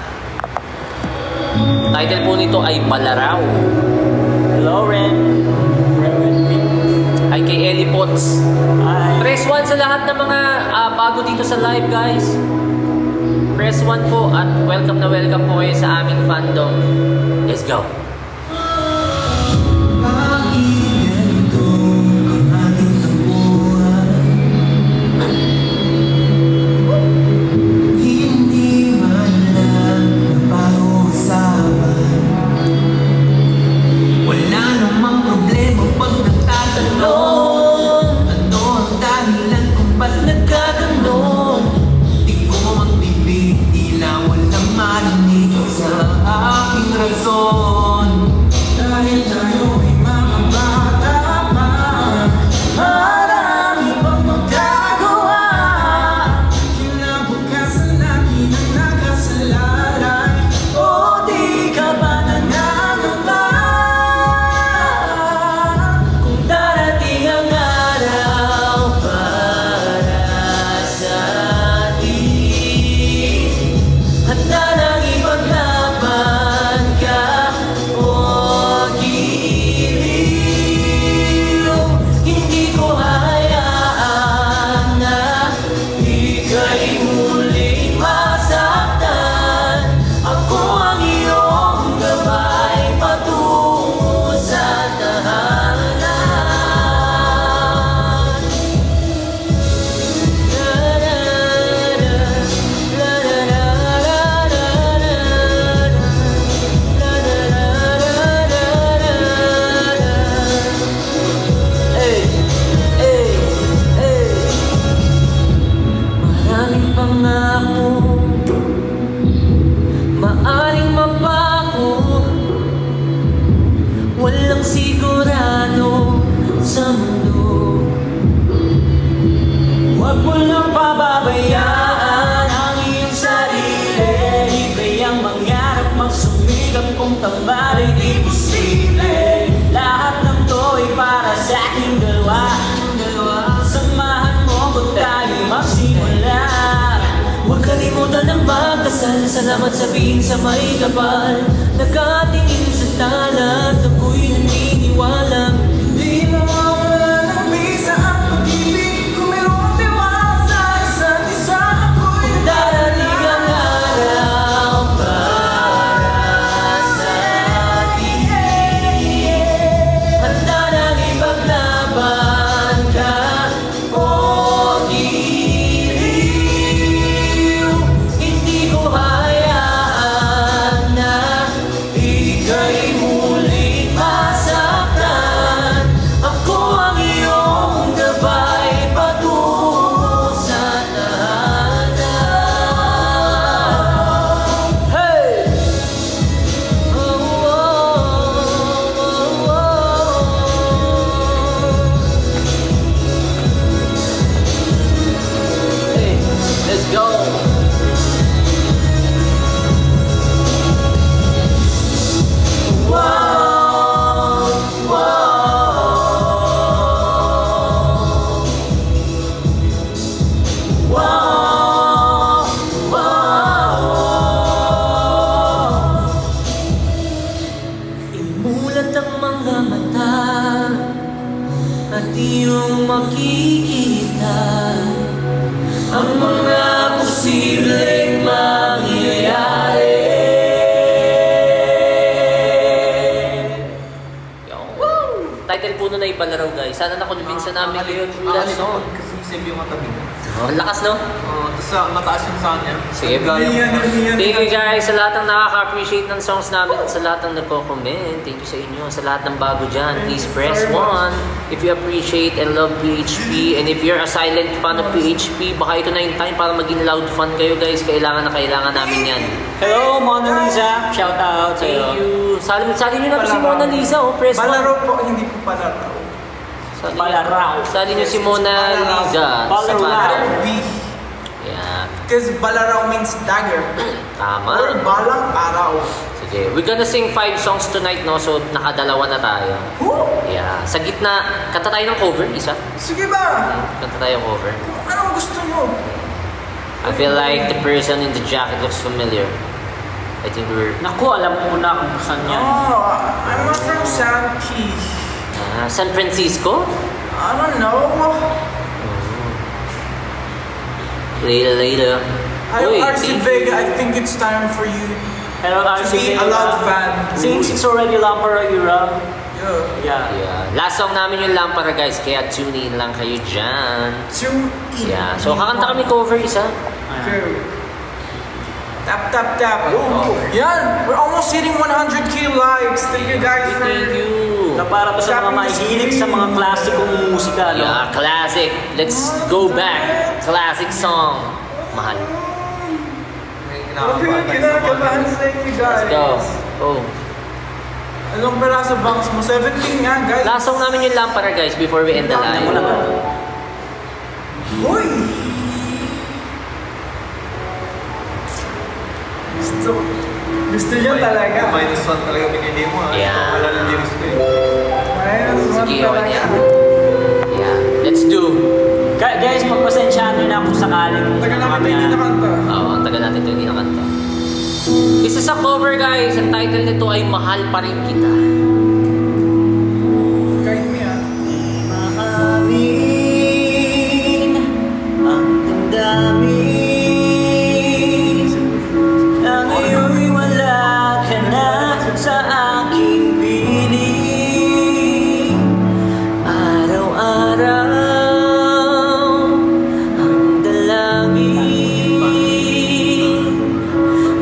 Speaker 1: Title po nito ay Balaraw.
Speaker 3: Hello, Ren.
Speaker 1: Ay kay Ellie Potts.
Speaker 3: Hi.
Speaker 1: Press 1 sa lahat ng mga bago dito sa live guys. Press 1 po at welcome po kayo sa aming fandom. Let's go!
Speaker 4: Wala namang problema pag nagtatanong ano ang dahilan kung ba't nagkaganon. Di ko magbibig, tila walang marinig sa aking rason. Dahil tayo ay mga bata pa, marami pang magagawa. Kinabukasan natin ang nakasalalay. O di ka ba nangangamba? Kung darating ang araw para sa atin, handa nang ipaglaban ka o giliw. Hindi ko hayaan na ika'y muling masaktan. Ako ang iyong gabay patungo sa tahanan. Hey, hey, hey. Maraming pangako, maaring mapako. Walang sigurado sa mundo. Huwag mo lang pababayaan ang iyong sarili. Libre ang mangyarap, magsumikap kung tambarin di posible. Lahat ng to ay para sa ating dalawa. Samahan mo kung tayo magsimula. Huwag kalimutan ng magdasal. Salamat sabihin sa may kapal. Nakatingin sa talat, ako'y naniniwala. Hindi mawawala ng bisa ang pag-ibig. Kung mayroong tiwala sa isa't isa, ako'y darating ang araw para sa atin. Handa nang ipaglaban ka o giliw. Hindi ko hayaan na ika'y
Speaker 3: iyong makikita ang mga posibleng mangyayari.
Speaker 1: Title po nun ay Balaraw guys. Sana nakonvince na namin kayo.
Speaker 2: Last song. Kasi save yung mata niya.
Speaker 1: Oh, lakas no?
Speaker 2: Tapos mataas yung sound niya.
Speaker 1: Sige. Thank you guys sa lahat ng nakaka-appreciate ng songs namin at sa lahat ng nagko-comment. Thank you sa inyo. Sa lahat ng bago dyan, please press 1 if you appreciate and love PHP. And if you're a silent fan of PHP, baka ito na yung time para maging loud fan kayo guys. Kailangan na kailangan namin yan.
Speaker 3: Hello, Mona Lisa. Shout out
Speaker 1: Thank
Speaker 3: sa'yo.
Speaker 1: you. Sali nyo na po si Mona Lisa. Oh, press 1.
Speaker 2: Balaro po, hindi po palaro.
Speaker 1: Sali nyo si Mona Lisa.
Speaker 3: Balaraw.
Speaker 2: Letter B.
Speaker 1: Yeah.
Speaker 2: Because balaraw means dagger.
Speaker 1: Tama.
Speaker 2: Or balang araw.
Speaker 1: Sige. We're gonna sing 5 songs tonight, no? So, nakadalawa na tayo. Yeah. Sa gitna, kanta tayo ng cover, isa.
Speaker 2: Sige ba?
Speaker 1: Kanta tayo ng cover.
Speaker 2: Kung anong gusto mo?
Speaker 1: I feel like the person in the jacket looks familiar. I think we're...
Speaker 3: Naku, alam ko na kung saan yan.
Speaker 2: Oh, I'm not from Santi.
Speaker 1: San Francisco?
Speaker 2: I don't know.
Speaker 1: Later.
Speaker 2: Hi,
Speaker 1: Uy,
Speaker 2: RC
Speaker 1: thank
Speaker 2: Vega. I think it's time for you
Speaker 3: Hello,
Speaker 2: to
Speaker 3: RC.
Speaker 2: be a loud fan.
Speaker 3: Since it's already Lampara era.
Speaker 2: Yeah.
Speaker 3: Yeah.
Speaker 1: Yeah. Last song namin yung Lampara guys, kaya tune in lang kayo dyan.
Speaker 2: Tune in.
Speaker 1: Yeah. So, kakanta kami cover isa.
Speaker 2: Go. Tap, tap, tap. Yan. We're almost hitting 100k likes. Thank you guys for...
Speaker 1: Thank you.
Speaker 3: Na para pa sa mga mahilig sa mga klasikong musika, no?
Speaker 1: Yeah, classic. Let's go back. Classic song. Mahal.
Speaker 2: Kinakabahan sa inyo guys.
Speaker 1: Let's go. Oh.
Speaker 2: Anong peraso banks mo? 17 nga guys.
Speaker 1: Last song namin yung Lampara guys before we end the live.
Speaker 2: Hoy! Gusto niya talaga.
Speaker 5: Minus 1 talaga binili mo.
Speaker 1: Yeah.
Speaker 5: Wala lang lyrics ko eh.
Speaker 2: Minus one
Speaker 1: Sige, okay
Speaker 2: talaga.
Speaker 1: yan. Yeah. Let's do.
Speaker 3: Guys, pagpasensyahan nyo na kung sakaling
Speaker 2: Tagal namin tayo hindi nakanta.
Speaker 1: Oo, ang tagal natin ito hindi nakanta. Isa sa cover guys, ang title nito ay Mahal Pa Rin Kita.
Speaker 2: Kahit mo yan.
Speaker 3: Maamin ang damdamin na ngayon'y wala ka na sa aking piling. Araw-araw ang dalangin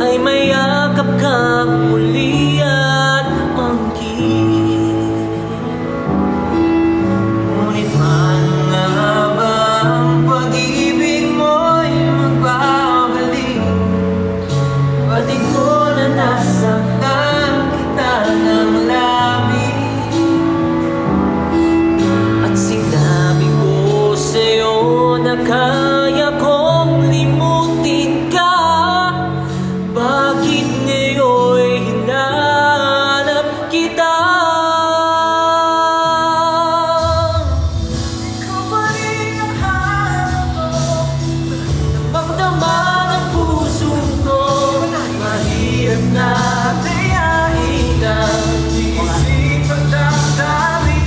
Speaker 3: ay mayakap kang muli at mangkin. Ngunit paano nga ba ang pag-ibig mo'y magbabalik? Pati ko na nasaktan kita ng labis. At sinabi ko sa'yo na kaya kong limutin ka. Bakit ngayon'y hinanap kita? Ikaw pa rin ang hanap ko, magdama ng puso ko. Mahirap na tayain ang isip at damdamin.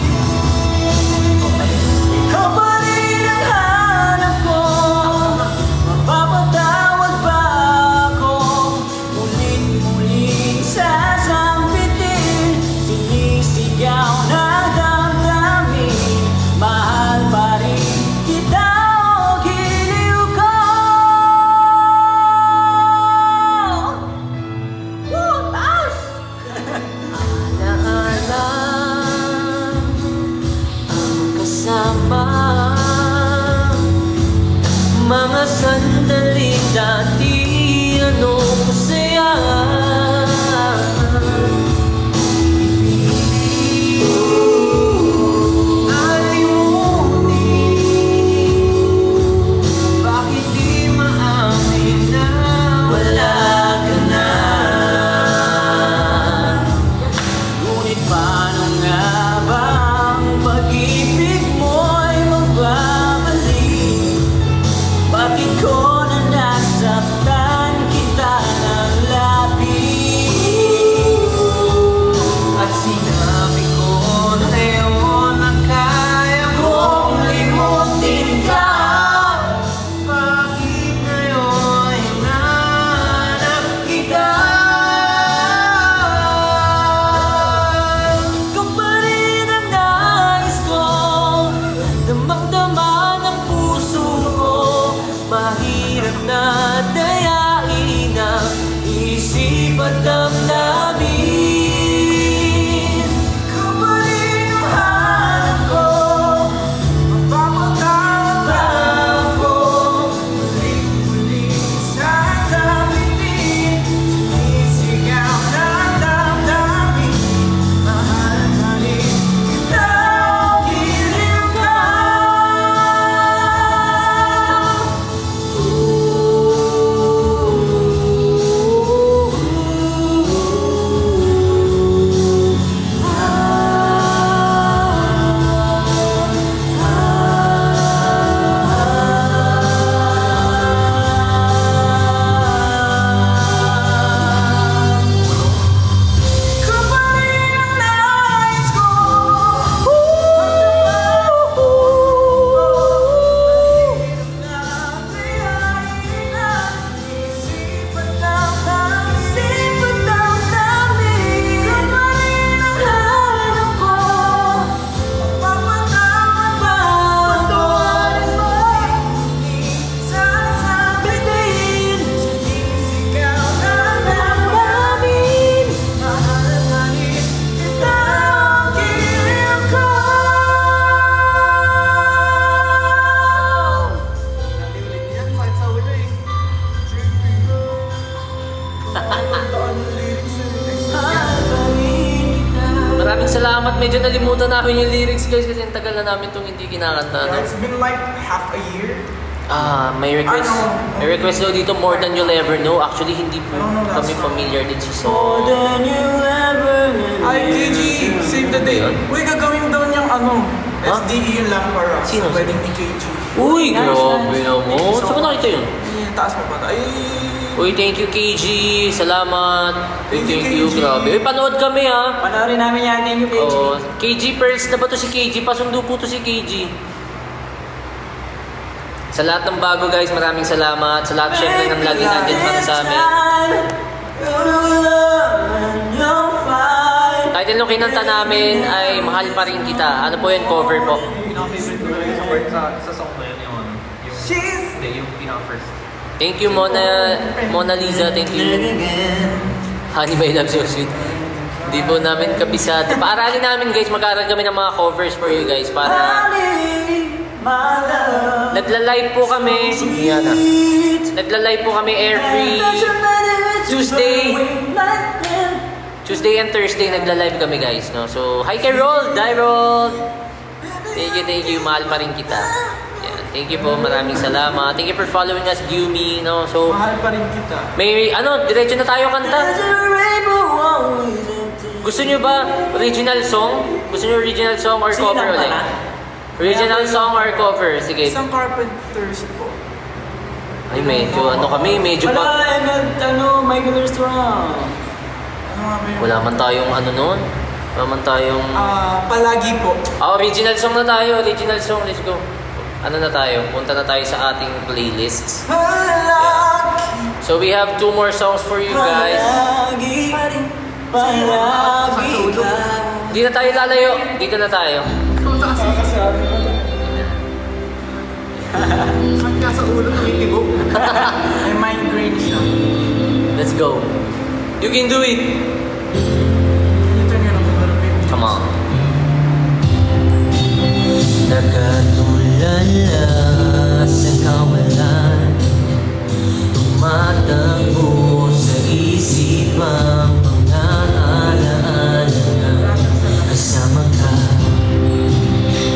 Speaker 3: Ikaw pa rin ang hanap ko, mapapatawad ba ako? Muling-muling sasambitin, sinisigaw na damdamin. Mahal pa rin kita o giliw ko. Taas! Alaala ang kasama, mga sandali dati anong saya. Alimunin, bakit di maamin na wala ka na? Ngunit paano nga ba ang pag-ibig mo'y magbabalik? Bakit ko na nasaktan kita ng labis? At sinabi ko sa'yo na kaya ko
Speaker 1: salamat. Medyo nalimutan namin yung lyrics guys kasi ang tagal na namin itong hindi kinakanta.
Speaker 2: Yeah, it's been like half a year.
Speaker 1: May request.
Speaker 2: Ano?
Speaker 1: May request daw dito more than you'll ever know. Actually, hindi po
Speaker 2: Ano,
Speaker 1: kami
Speaker 2: last
Speaker 1: familiar din sa
Speaker 3: More
Speaker 1: song.
Speaker 3: than you ever knew.
Speaker 2: Ay, KG, save the day. Uy, gagawin daw niyang
Speaker 1: Huh?
Speaker 2: SDE yung Lampara.
Speaker 1: Sino?
Speaker 2: Sa wedding ni KG.
Speaker 1: Uy,
Speaker 3: Nice,
Speaker 1: grabe
Speaker 3: nice.
Speaker 1: naman. Saan ko nakita yun?
Speaker 2: Ay, taas mo pa. Ay,
Speaker 1: Uy, thank you KG. Salamat.
Speaker 2: Thank you,
Speaker 1: you,
Speaker 2: KG.
Speaker 1: grabe. Uy, panood kami ha.
Speaker 3: Panoorin namin yan. Thank you, KG.
Speaker 1: Oo. KG Pearls na ba to si KG? Pasundo po to si KG. Sa lahat ng bago guys, maraming salamat. Sa lahat syempre ng lagi nandyan para sa amin. Title ng kinanta namin ay Mahal Pa Rin Kita. Ano po yun? Cover po.
Speaker 5: Pinaka-favorite ko talaga sa part sa song na yun, yung ano, yung,
Speaker 2: she's...
Speaker 5: hindi, yung pinaka-first.
Speaker 1: Thank you Mona Lisa. Thank you. Honey by Love So Sweet. Hindi po namin kabisado. Paaralin namin guys, mag-aaral kami ng mga covers for you guys para... Nagla-live po kami. Yan ah. Nagla-live po kami every Tuesday and Thursday nagla-live kami guys, no. So, hi kay Roll, Roll. Thank you, mahal pa rin kita. Yan. Thank you po, maraming salamat. Thank you for following us, Yumi, no. So,
Speaker 2: Mahal pa rin kita.
Speaker 1: may diretso na tayo kanta. Gusto nyo ba original song? Gusto nyo original song or
Speaker 3: Sige
Speaker 1: cover
Speaker 3: lang
Speaker 1: ulit?
Speaker 3: pala.
Speaker 1: Original song or cover? Sige.
Speaker 2: Isang Carpenters po.
Speaker 1: Ay, medyo medyo
Speaker 3: Wala,
Speaker 1: pa.
Speaker 3: Michael Armstrong.
Speaker 2: Ano nga ba yun?
Speaker 1: Wala man tayong ano nun. Wala man tayong...
Speaker 2: Palagi po.
Speaker 1: Original song na tayo. Original song. Let's go. Ano na tayo? Punta na tayo sa ating playlists.
Speaker 2: Palagi.
Speaker 1: So we have 2 more songs for you guys.
Speaker 3: Palagi ka.
Speaker 1: Di na tayo lalayo. Dito na tayo.
Speaker 5: Saan ka sa ulo tumitibok?
Speaker 2: May migraine siya.
Speaker 1: Let's go. You can do it.
Speaker 2: Ito niya lang maraming.
Speaker 1: Come on.
Speaker 3: Nakatulala sa kawalan, tumatakbo sa isip ang mga alaala na kasama ka.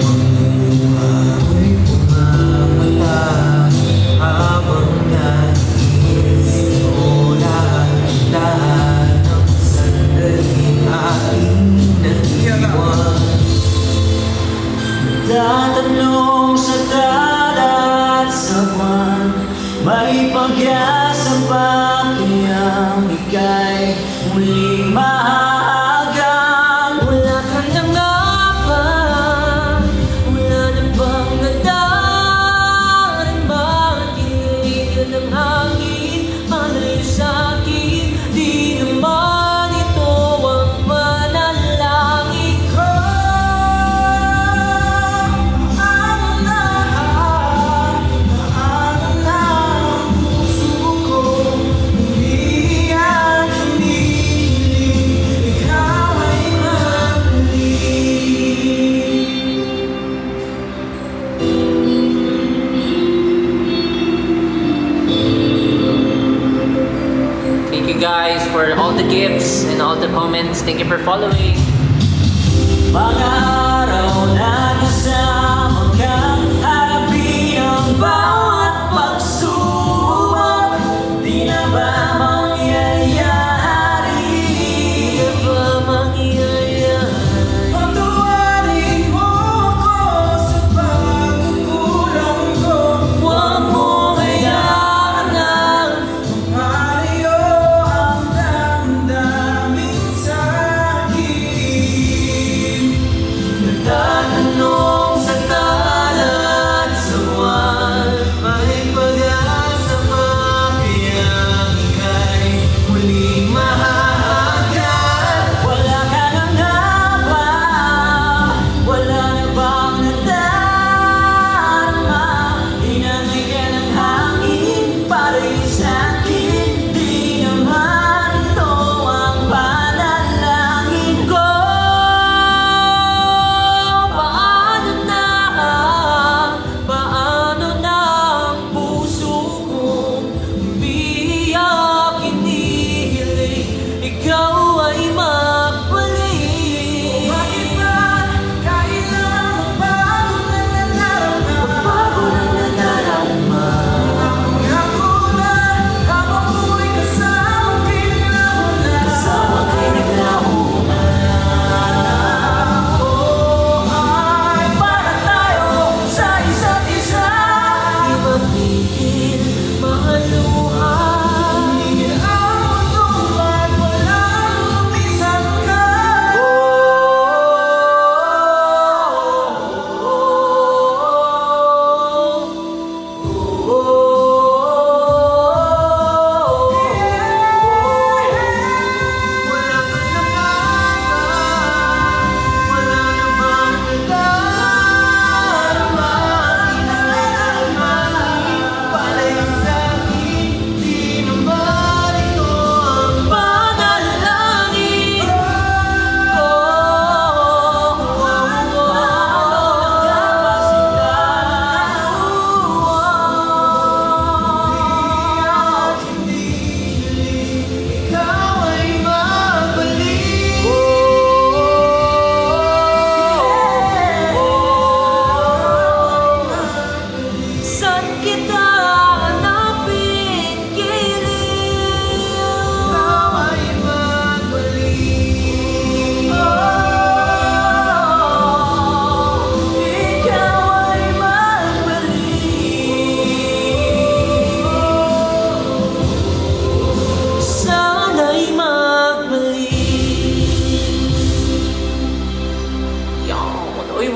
Speaker 3: Mga pumamata habang nag-iisip ko lahat ng sandaling aking nag-iwan. Tatanong sa dalat sa buwan, may pag-asa ba kayang ika'y muling mahahagang? Wala ka na nga ba? Wala na bang nadaran? Bakit kiniligyan ng hangin? Malayo sa'kin, di naman ito ang panalangin ko.
Speaker 1: Thank you guys for all the gifts and all the comments. Thank you for following.
Speaker 3: Mga araw na kasama kang harapin ang bawat pagsubok. Di na ba mangyayari? Di na ba mangyayari?
Speaker 2: Patawarin mo ko sa pagkukulang ko.
Speaker 3: Huwag mo hayaan na
Speaker 2: Malayo ang damdamin sa'kin.
Speaker 3: nagtatanong sa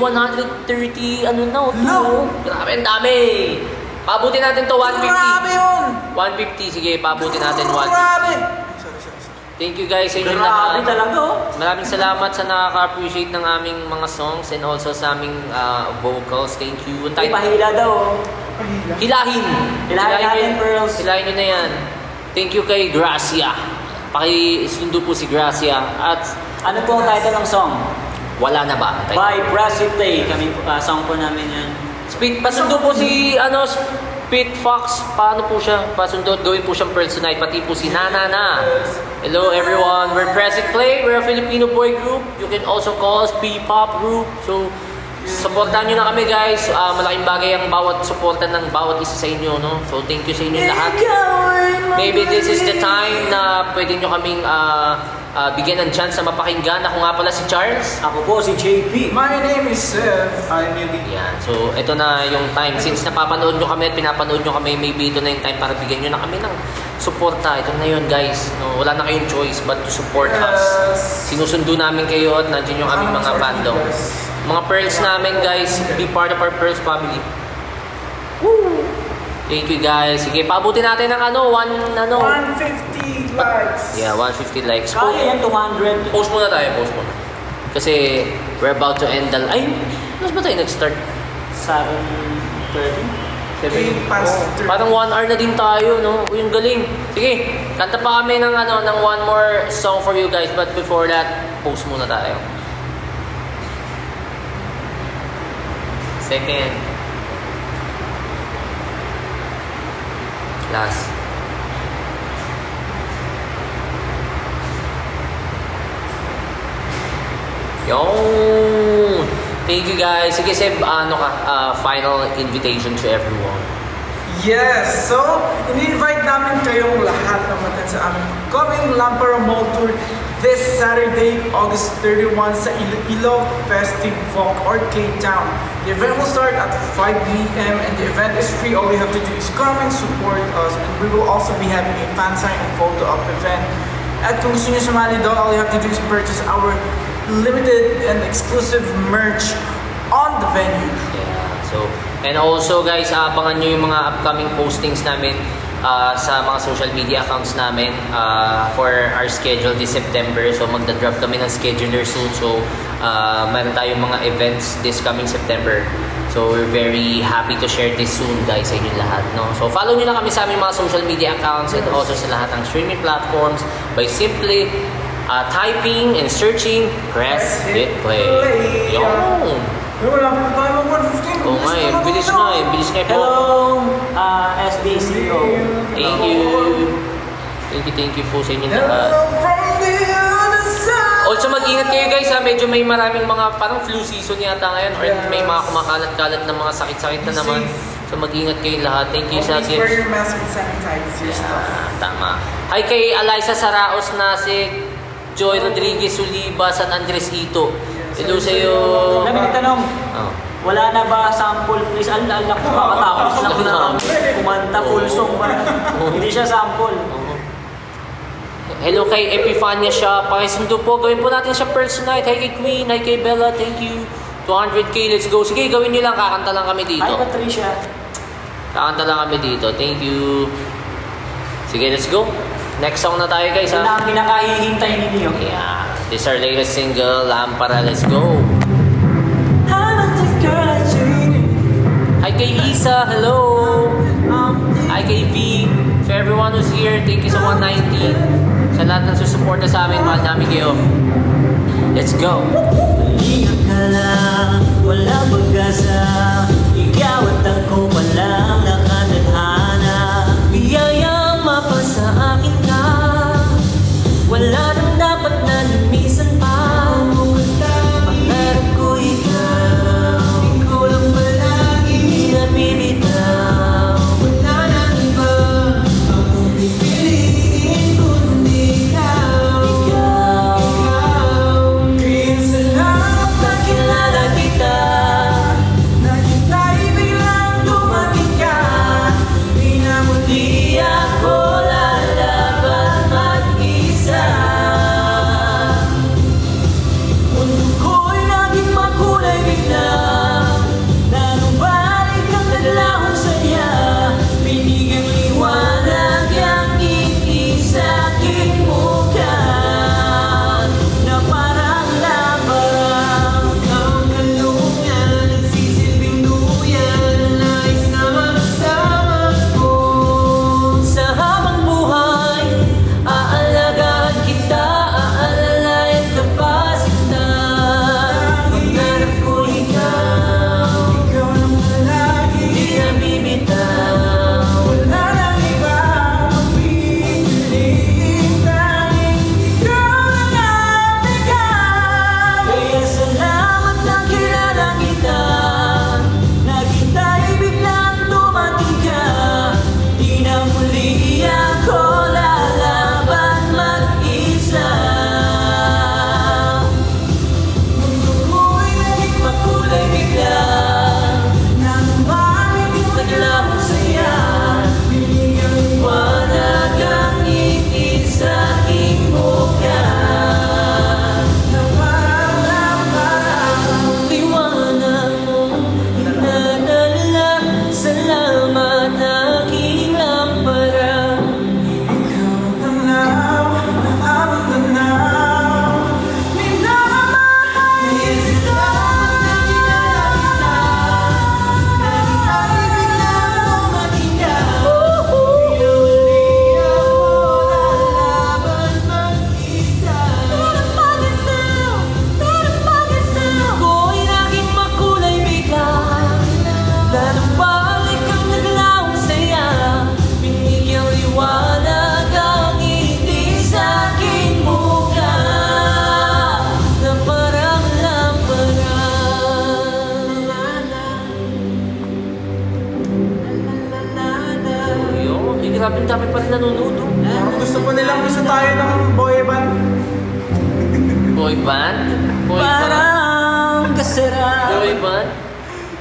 Speaker 1: 130, ano na,
Speaker 2: No.
Speaker 1: Grabe, ang dami. Pabuti natin to 150.
Speaker 2: Grabe yun!
Speaker 1: 150, sige, pabuti natin 150.
Speaker 2: Grabe!
Speaker 1: Thank you guys sa inyong
Speaker 3: Grabe
Speaker 1: lahat.
Speaker 3: talaga oh.
Speaker 1: Maraming salamat sa nakaka-appreciate ng aming mga songs and also sa aming vocals. Thank you.
Speaker 3: Ay, pahila daw oh.
Speaker 2: Pahila.
Speaker 1: Hilahin!
Speaker 3: Hilahin natin,
Speaker 1: nyo-
Speaker 3: Pearls.
Speaker 1: Hilahin nyo na yan. Thank you kay Gracia. Pakisundo po si Gracia. At
Speaker 3: Ano po ang title ng song?
Speaker 1: wala na ba?
Speaker 3: By Pressy Play. Kami song po namin yan.
Speaker 1: Speed, pasundo po si Speed Fox. Paano po siya? Pasundo at gawin po siyang Pearls tonight. Pati po si Nana na. Hello everyone. We're Present Play. We're a Filipino boy group. You can also call us P-pop group. So, supportan nyo na kami guys. Malaking bagay ang bawat suporta ng bawat isa sa inyo. No? So, thank you sa inyo lahat. Maybe this is the time na pwede nyo kaming bigyan ng chance na mapakinggan. Ako nga pala si Charles.
Speaker 3: Ako po si JP.
Speaker 2: My name is Seth.
Speaker 5: I'm Yuki.
Speaker 1: Yan. So, ito na yung time. Since napapanood nyo kami at pinapanood nyo kami, maybe ito na yung time para bigyan nyo na kami ng suporta. Ito na yun, guys. No, wala na kayong choice but to support us. Sinusundo namin kayo at nandiyan yung aming mga fandom. Mga Pearls namin, guys. Be part of our Pearls family. Woo! Thank you, guys. Sige, paabutin natin ng
Speaker 2: 150 likes.
Speaker 1: Yeah, 150 likes.
Speaker 3: Kaya yan, 200.
Speaker 1: Post muna tayo, post muna. Kasi we're about to end the... Ay, mas ba tayo nag-start?
Speaker 3: 7:30.
Speaker 2: Way past 30.
Speaker 1: Parang 1 hour na din tayo, no? Uy, ang galing. Sige, kanta pa kami ng one more song for you guys. But before that, post muna tayo. Second. Last. Yung. Thank you guys. Sige, Seb, final invitation to everyone.
Speaker 2: Yes! So, in-invite namin kayong lahat na matan sa aming upcoming Lampara Mall Tour this Saturday, August 31 sa Iloilo Festive Folk or K-Town. The event will start at 5 p.m. and the event is free. All you have to do is come and support us. And we will also be having a fan sign and photo op event. At kung gusto nyo sumali doon, all you have to do is purchase our limited and exclusive merch on the venue.
Speaker 1: Yeah. So, and also guys, abangan nyo yung mga upcoming postings namin sa mga social media accounts namin for our schedule this September. So, magda-drop kami ng scheduler soon. So, meron tayong mga events this coming September. So, we're very happy to share this soon guys sa inyong lahat. No? So, follow nyo na kami sa aming mga social media accounts and also sa lahat ng streaming platforms by simply typing and searching Press Hit Play. Yun!
Speaker 2: Wala pa tayo mag-115.
Speaker 1: Oo nga eh, bilis nga eh, bilis nga eh po.
Speaker 3: Hello, SBCO.
Speaker 1: Thank you. Thank you po sa inyo lahat.
Speaker 2: From the other side.
Speaker 1: Also mag-ingat kayo guys ha, medyo may maraming mga parang flu season yata ngayon or may mga kumakalat-kalat na mga sakit-sakit na naman. So mag-ingat kayo lahat. Thank you sa
Speaker 2: Always wear
Speaker 1: tips.
Speaker 2: your mask and sanitize your stuff.
Speaker 1: Tama. Hi kay Eliza Saraos Nasik, Joy Rodriguez Suliba, San Andres Ito. Hello sa'yo.
Speaker 3: May tanong.
Speaker 1: Oh.
Speaker 3: Wala na ba sample please? Alak ko kakatapos lang na kumanta full song pa. Hindi siya sample.
Speaker 1: Hello kay Epifania siya. Pakisundo po. Gawin po natin siya Pearls tonight. Hi kay Queen. Hi kay Bella. Thank you. 200k. Let's go. Sige, gawin nyo lang. Kakanta lang kami dito.
Speaker 3: Hi Patricia.
Speaker 1: Kakanta lang kami dito. Thank you. Sige, let's go. Next song na tayo guys
Speaker 3: Ito
Speaker 1: ha.
Speaker 3: na ang pinakahihintay ninyo.
Speaker 1: Yeah. This is our latest single, Lampara. Let's go. Hi kay Isa. Hello. Hi kay V. For everyone who's here, thank you sa 190. Sa lahat ng susuporta sa amin, mahal namin kayo. Let's go.
Speaker 3: Ingat ka lang, walang pag-asa. Ikaw at ako walang nakatadhana. Biyayang mapasa akin ka. Wala nang dapat na lumisan pa. Pangarap ko ikaw. Ikaw lang palagi. Hindi na bibitaw. Wala nang iba. Akong pipiliin kundi ikaw. Ikaw.
Speaker 2: Green sa lahat.
Speaker 3: Nakilala kita.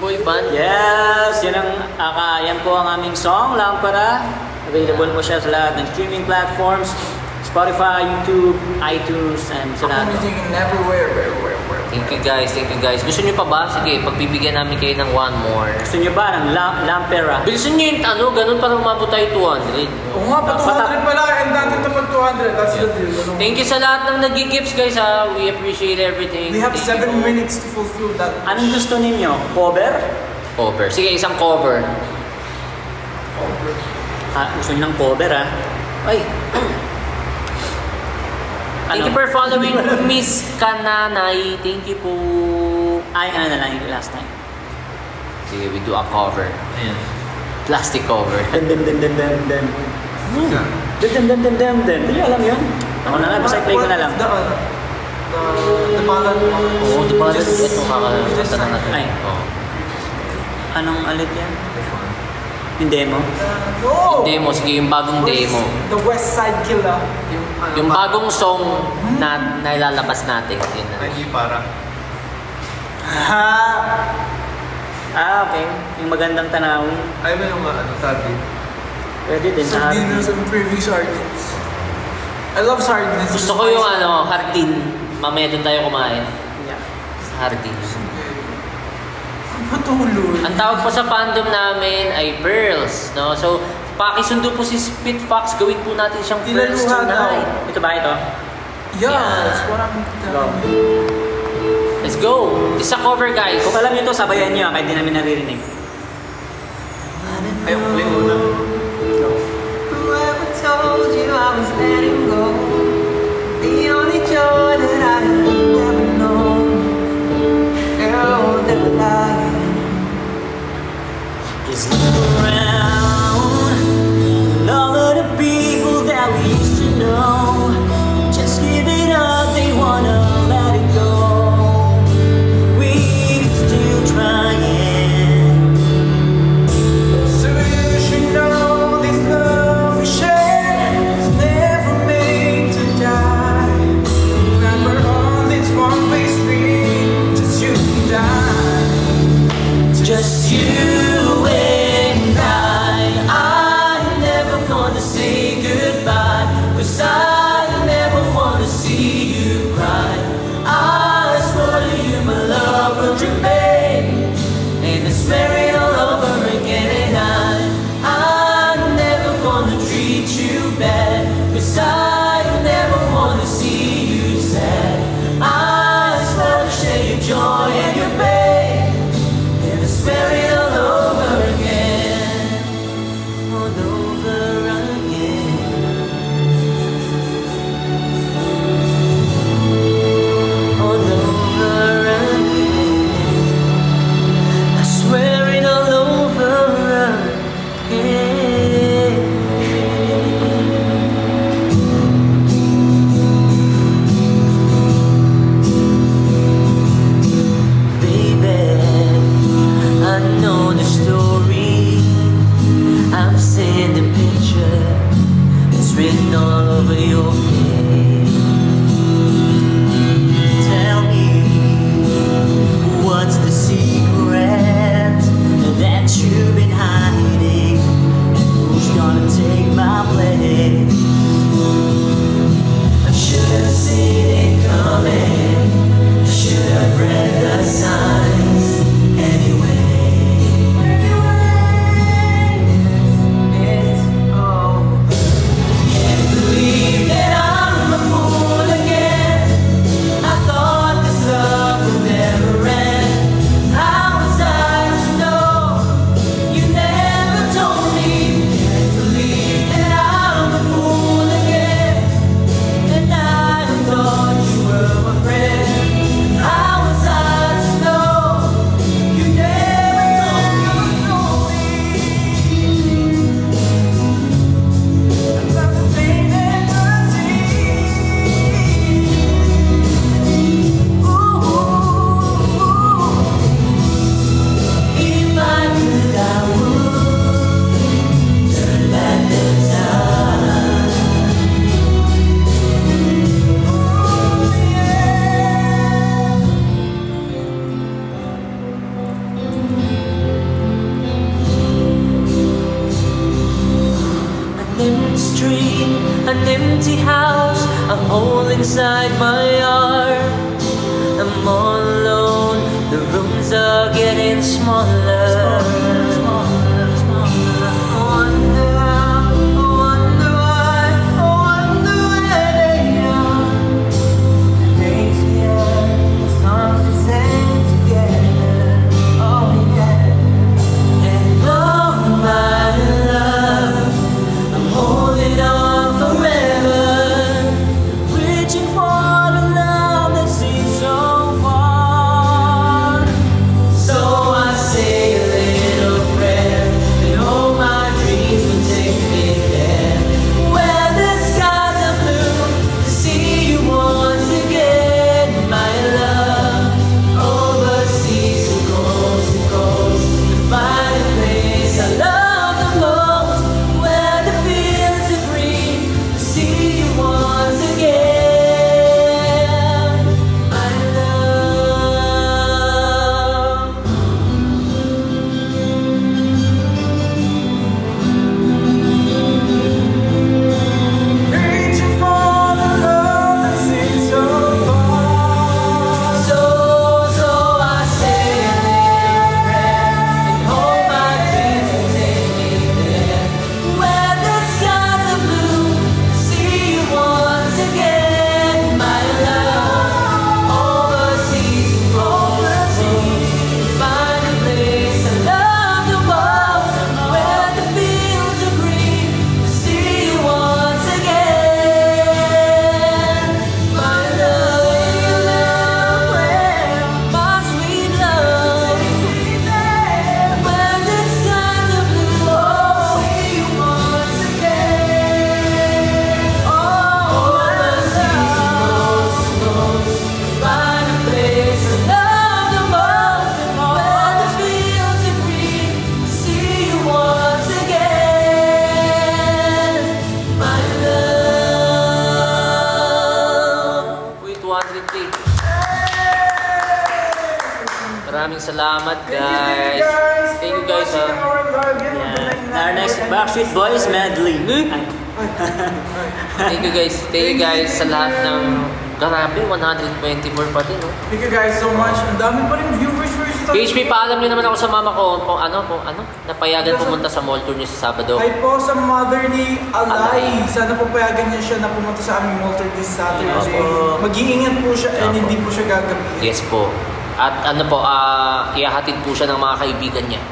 Speaker 1: boy band.
Speaker 3: Yes! Yan po ang aming song, Lampara. Available po siya sa lahat ng streaming platforms. Spotify, YouTube, iTunes, and sa lahat.
Speaker 2: Music in everywhere.
Speaker 1: Thank you guys. Gusto nyo pa ba? Sige, pagbibigyan namin kayo ng one more.
Speaker 3: Gusto nyo ba ng Lampera?
Speaker 1: Bilisan nyo yung ganun para umabot tayo 200.
Speaker 2: Oo nga, pa 200 pala. And dati ito pag 200. That's the deal. Ano?
Speaker 1: Thank you sa lahat ng nag-gifts guys ha. We appreciate everything.
Speaker 2: We have
Speaker 1: Thank
Speaker 2: 7
Speaker 1: you.
Speaker 2: minutes to fulfill that.
Speaker 3: Anong gusto ninyo? Cover?
Speaker 1: Cover. Sige, isang cover.
Speaker 3: Gusto nyo ng cover, ha? Ay!
Speaker 1: Thank you for following Miss Kananay. Thank you po.
Speaker 3: Ay, ano na lang yung last time.
Speaker 1: Sige, we do a cover.
Speaker 5: Ayan.
Speaker 1: Plastic cover.
Speaker 3: Dem.
Speaker 5: Isa.
Speaker 3: Dem. Hindi nyo alam yun. Ako na nga, basta i-play ko na lang.
Speaker 2: The ballad.
Speaker 1: Oo, di ba?
Speaker 2: Just-
Speaker 1: Ito kakakanta na natin.
Speaker 3: Ay.
Speaker 1: Oo.
Speaker 3: Anong alit yan?
Speaker 5: Which one?
Speaker 3: Yung demo?
Speaker 2: No!
Speaker 1: Demo, sige, yung bagong demo.
Speaker 2: The West Side Killer.
Speaker 1: Yung bagong song na nailalabas natin. Yun na.
Speaker 5: Ay, para.
Speaker 3: Okay. Yung magandang tanawin.
Speaker 5: Ay, ba yung sabi?
Speaker 3: Pwede din sa
Speaker 2: Sardines and previous sardines. I love sardines.
Speaker 1: Gusto ko yung hardin. Mamaya doon tayo kumain.
Speaker 3: Yeah.
Speaker 1: Sa hardin.
Speaker 2: Matulog.
Speaker 1: Ang tawag po sa fandom namin ay Pearls. No? So, pakisundo po si Spitfox. Gawin po natin siyang Pearls
Speaker 2: Tilaluhan
Speaker 1: tonight.
Speaker 3: Ito ba ito?
Speaker 2: Yeah,
Speaker 1: Yeah.
Speaker 2: that's what I'm telling you.
Speaker 1: Let's go! Isa cover guys.
Speaker 3: Kung alam nyo ito, sabayan nyo kahit di namin naririnig.
Speaker 5: Ay, play una.
Speaker 4: Whoever told you I was letting go? The only joy that I have ever known. Girl, never lying.
Speaker 3: Just look around, and all of the people that we used to know just give it up, they wanna let it go. We're still trying.
Speaker 2: So you should know this love we share is never made to die. Remember on this one-way street, just you and I.
Speaker 3: Just you and I never gonna say goodbye, 'cause I never wanna see you cry. I swear to you my love will remain, and I swear it all over again. And I'm never gonna treat you bad, 'cause I never wanna see you sad. I swear to share your joy and your pain, and I swear it all over again, all over again, all over again. I swear it all over again. empty house I hold inside my arms. I'm all alone, the rooms are getting smaller.
Speaker 1: Maraming salamat, guys. Thank you, guys.
Speaker 3: Our next Backstreet Boys medley.
Speaker 1: Thank you, guys. Thank you, guys, sa lahat ng... Grabe, 124 pa din, no?
Speaker 2: Thank you guys so much. Ang dami pa rin viewers first time.
Speaker 1: PHP, paalam nyo naman ako sa mama ko kung napayagan pumunta sa mall tour niyo sa Sabado.
Speaker 2: Hi po sa mother ni Alay. Sana po payagan niya siya na pumunta sa aming mall tour this Saturday. Mag-iingat po siya and hindi po siya gagabihin.
Speaker 1: Yes po. At ihahatid po siya ng mga kaibigan niya.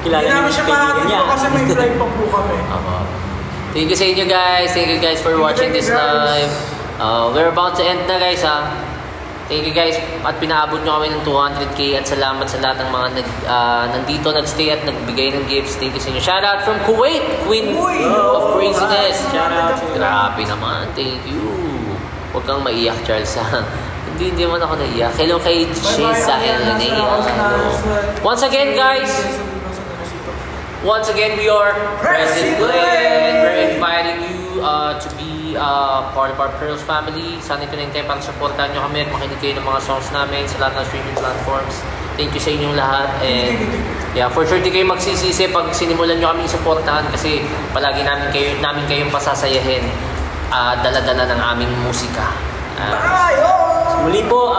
Speaker 3: Kilala
Speaker 2: Hindi
Speaker 3: niyo
Speaker 2: namin
Speaker 3: yung
Speaker 2: siya
Speaker 3: kaibigan
Speaker 2: mahatid
Speaker 3: niya.
Speaker 2: po kasi may flight pa po kami.
Speaker 1: Thank you sa inyo, guys. Thank you, guys, for watching this live. We're about to end na, guys, ha. Thank you, guys. At pinaabot nyo kami ng 200k at salamat sa lahat ng mga nandito, nagstay at nagbigay ng gifts. Thank you sa inyo. Shout out from Kuwait, Queen of Craziness.
Speaker 3: Shout out.
Speaker 1: Grabe naman. Thank you. Huwag kang maiyak, Charles, ha. Hindi man ako naiyak. Hello kay Shiza and Linnea. Once again, guys. Once again, we are Present Play. We're inviting you to be part of our Pearls family. Sana ito na yung time para supportan nyo kami at makinig kayo ng mga songs namin sa lahat ng streaming platforms. Thank you sa inyong lahat. And yeah, for sure di kayo magsisisi pag sinimulan nyo kami supportahan kasi palagi namin kayong pasasayahin. Dala-dala ng aming musika.
Speaker 3: Muli po,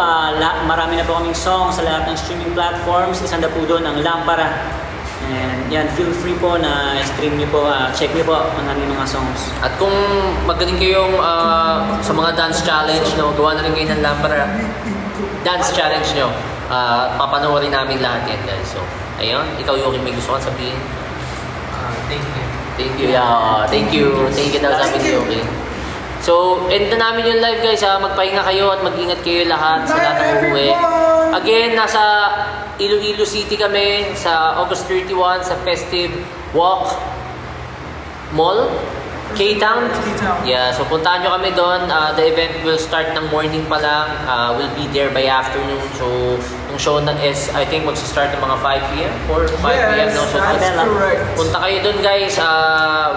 Speaker 3: marami na po kaming songs sa lahat ng streaming platforms. Isang na po doon ang Lampara. And yan, feel free po na stream niyo po, check niyo po ang aming mga songs.
Speaker 1: At kung magaling kayong sa mga dance challenge, no, gawa na rin kayo ng Lampara dance challenge nyo, papanoorin namin lahat yan, guys. So, ayun, ikaw yung may gusto kang sabihin.
Speaker 5: Thank you.
Speaker 1: Thank you, yeah. Thank you. Thank you daw sabi ni Yoki. So, end na namin yung live, guys, ha. Magpahinga kayo at mag-ingat kayo lahat sa lahat ng uuwi. Again, nasa Iloilo City kami sa August 31 sa Festive Walk Mall, K-Town. Yeah, so puntahan nyo kami doon. The event will start ng morning pa lang. We'll be there by afternoon. So, yung show na is, I think, magsa-start ng mga 5 p.m. or 5 p.m. No? So,
Speaker 2: that's correct.
Speaker 1: punta kayo doon, guys.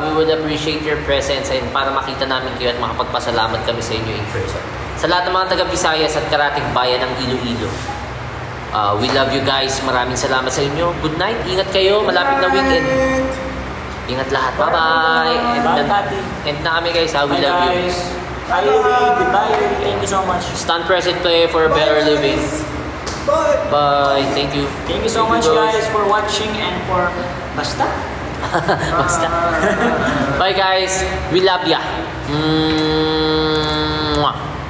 Speaker 1: We would appreciate your presence and para makita namin kayo at makapagpasalamat kami sa inyo in person. Sa lahat ng mga taga-Visayas at karating bayan ng Iloilo. We love you, guys. Maraming salamat sa inyo. Good night. Ingat kayo. Malapit na weekend. Ingat lahat. Bye-bye.
Speaker 3: Bye, Tati.
Speaker 1: End na kami guys ha. We
Speaker 3: Bye,
Speaker 1: love you.
Speaker 3: guys. Bye, Louie. Goodbye. Thank you so much.
Speaker 1: Stand present play for a better living.
Speaker 2: Bye!
Speaker 1: Bye. Thank you.
Speaker 3: Thank you so much, guys, for watching and for basta. Basta.
Speaker 1: Bye guys. We love ya. Mwah.